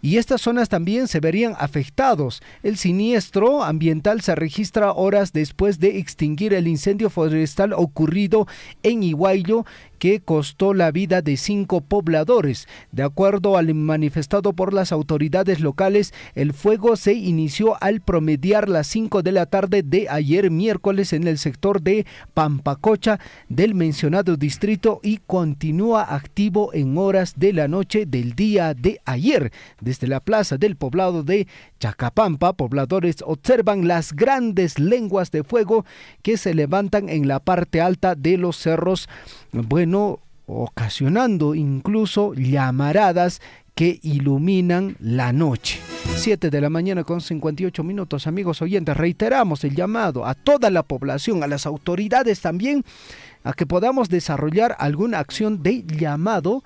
Y estas zonas también se verían afectados. El siniestro ambiental se registra horas después de extinguir el incendio forestal ocurrido en Iguayllo, que costó la vida de 5 pobladores. De acuerdo al manifestado por las autoridades locales, el fuego se inició al promediar las 5 de la tarde de ayer miércoles en el sector de Pampacocha del mencionado distrito y continúa activo en horas de la noche del día de ayer. Desde la plaza del poblado de Chacapampa, pobladores observan las grandes lenguas de fuego que se levantan en la parte alta de los cerros, ocasionando incluso llamaradas que iluminan la noche. 7 de la mañana con 58 minutos, amigos oyentes. Reiteramos el llamado a toda la población, a las autoridades también, a que podamos desarrollar alguna acción de llamado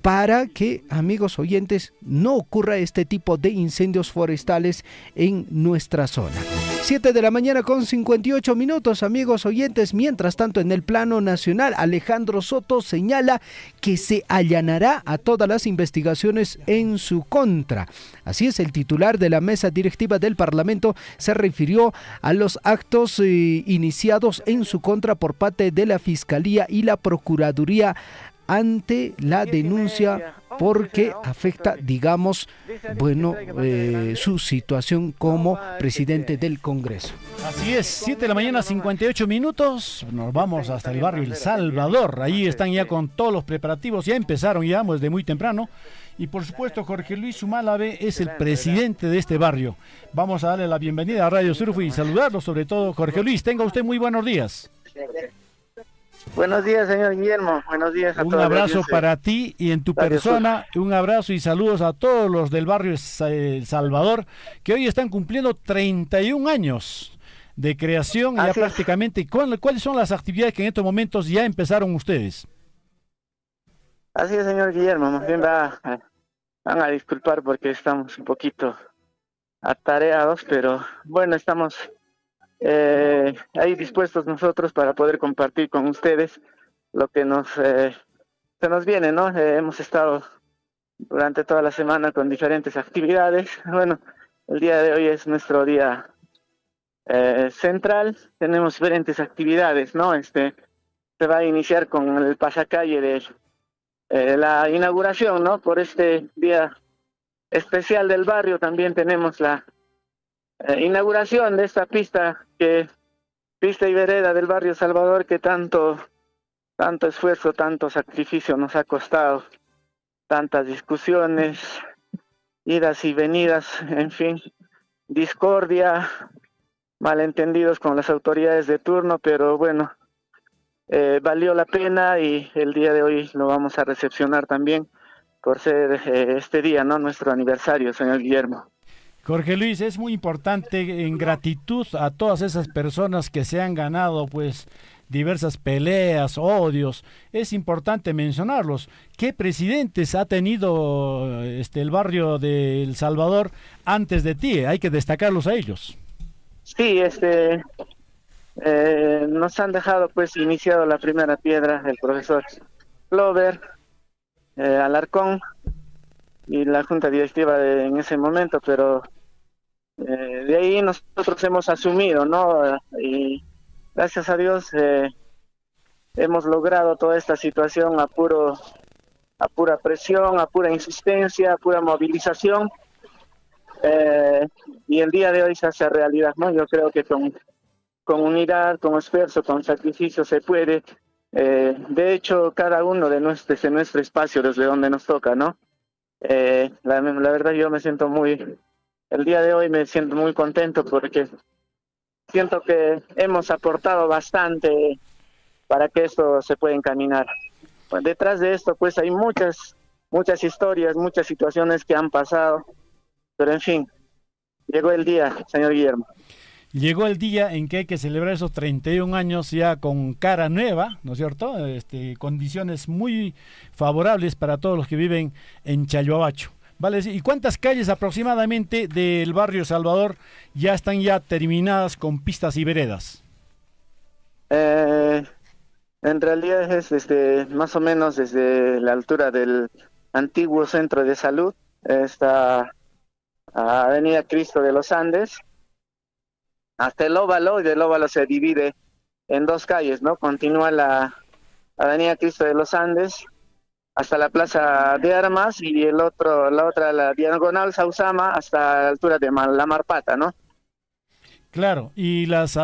para que, amigos oyentes, no ocurra este tipo de incendios forestales en nuestra zona. 7 de la mañana con 58 minutos, amigos oyentes. Mientras tanto, en el plano nacional, Alejandro Soto señala que se allanará a todas las investigaciones en su contra. Así es, el titular de la mesa directiva del Parlamento se refirió a los actos iniciados en su contra por parte de la Fiscalía y la Procuraduría ante la denuncia porque afecta, digamos, su situación como presidente del Congreso. Así es, 7 de la mañana, 58 minutos, nos vamos hasta el barrio El Salvador. Ahí están ya con todos los preparativos, ya empezaron ya desde muy temprano. Y por supuesto, Jorge Luis Sumalave es el presidente de este barrio. Vamos a darle la bienvenida a Radio Surfo y saludarlo, sobre todo, Jorge Luis. Tenga usted muy buenos días. Buenos días, señor Guillermo. Buenos días a todos. Un abrazo para ti y en tu persona. Un abrazo y saludos a todos los del barrio El Salvador, que hoy están cumpliendo 31 años de creación. Ya prácticamente. ¿Cuáles son las actividades que en estos momentos ya empezaron ustedes? Así es, señor Guillermo. Más bien van a disculpar porque estamos un poquito atareados, pero bueno, estamos ahí dispuestos nosotros para poder compartir con ustedes lo que se nos viene, ¿no? Hemos estado durante toda la semana con diferentes actividades. Bueno, el día de hoy es nuestro día central. Tenemos diferentes actividades, ¿no? Se va a iniciar con el pasacalle de la inauguración, ¿no? Por este día especial del barrio también tenemos la inauguración de esta pista y vereda del barrio Salvador, que tanto esfuerzo, tanto sacrificio nos ha costado, tantas discusiones, idas y venidas, en fin, discordia, malentendidos con las autoridades de turno, pero bueno, valió la pena y el día de hoy lo vamos a recepcionar también por ser este día, ¿no? Nuestro aniversario, señor Guillermo. Jorge Luis, es muy importante en gratitud a todas esas personas que se han ganado pues diversas peleas, odios. Es importante mencionarlos. ¿Qué presidentes ha tenido el barrio de El Salvador antes de ti? Hay que destacarlos a ellos. Sí, nos han dejado pues iniciado la primera piedra el profesor Clover, Alarcón y la junta directiva en ese momento, pero de ahí nosotros hemos asumido, ¿no? Y gracias a Dios hemos logrado toda esta situación a pura presión, a pura insistencia, a pura movilización, y el día de hoy se hace realidad, ¿no? Yo creo que con unidad, con esfuerzo, con sacrificio se puede. De hecho, cada uno de nuestro espacio, desde donde nos toca, ¿no? La verdad yo el día de hoy me siento muy contento porque siento que hemos aportado bastante para que esto se pueda encaminar. Pues detrás de esto pues hay muchas historias, muchas situaciones que han pasado, pero en fin, llegó el día, señor Guillermo. Llegó el día en que hay que celebrar esos 31 años ya con cara nueva, ¿no es cierto? Condiciones muy favorables para todos los que viven en Chayoabacho. Vale, ¿y cuántas calles aproximadamente del barrio Salvador ya están terminadas con pistas y veredas? En realidad es más o menos desde la altura del antiguo centro de salud, esta Avenida Cristo de los Andes, hasta el óvalo, y del óvalo se divide en dos calles, ¿no? Continúa la Avenida Cristo de los Andes hasta la Plaza de Armas y la otra, la Diagonal Sausama, hasta la altura de la Marpata, ¿no? Claro, y las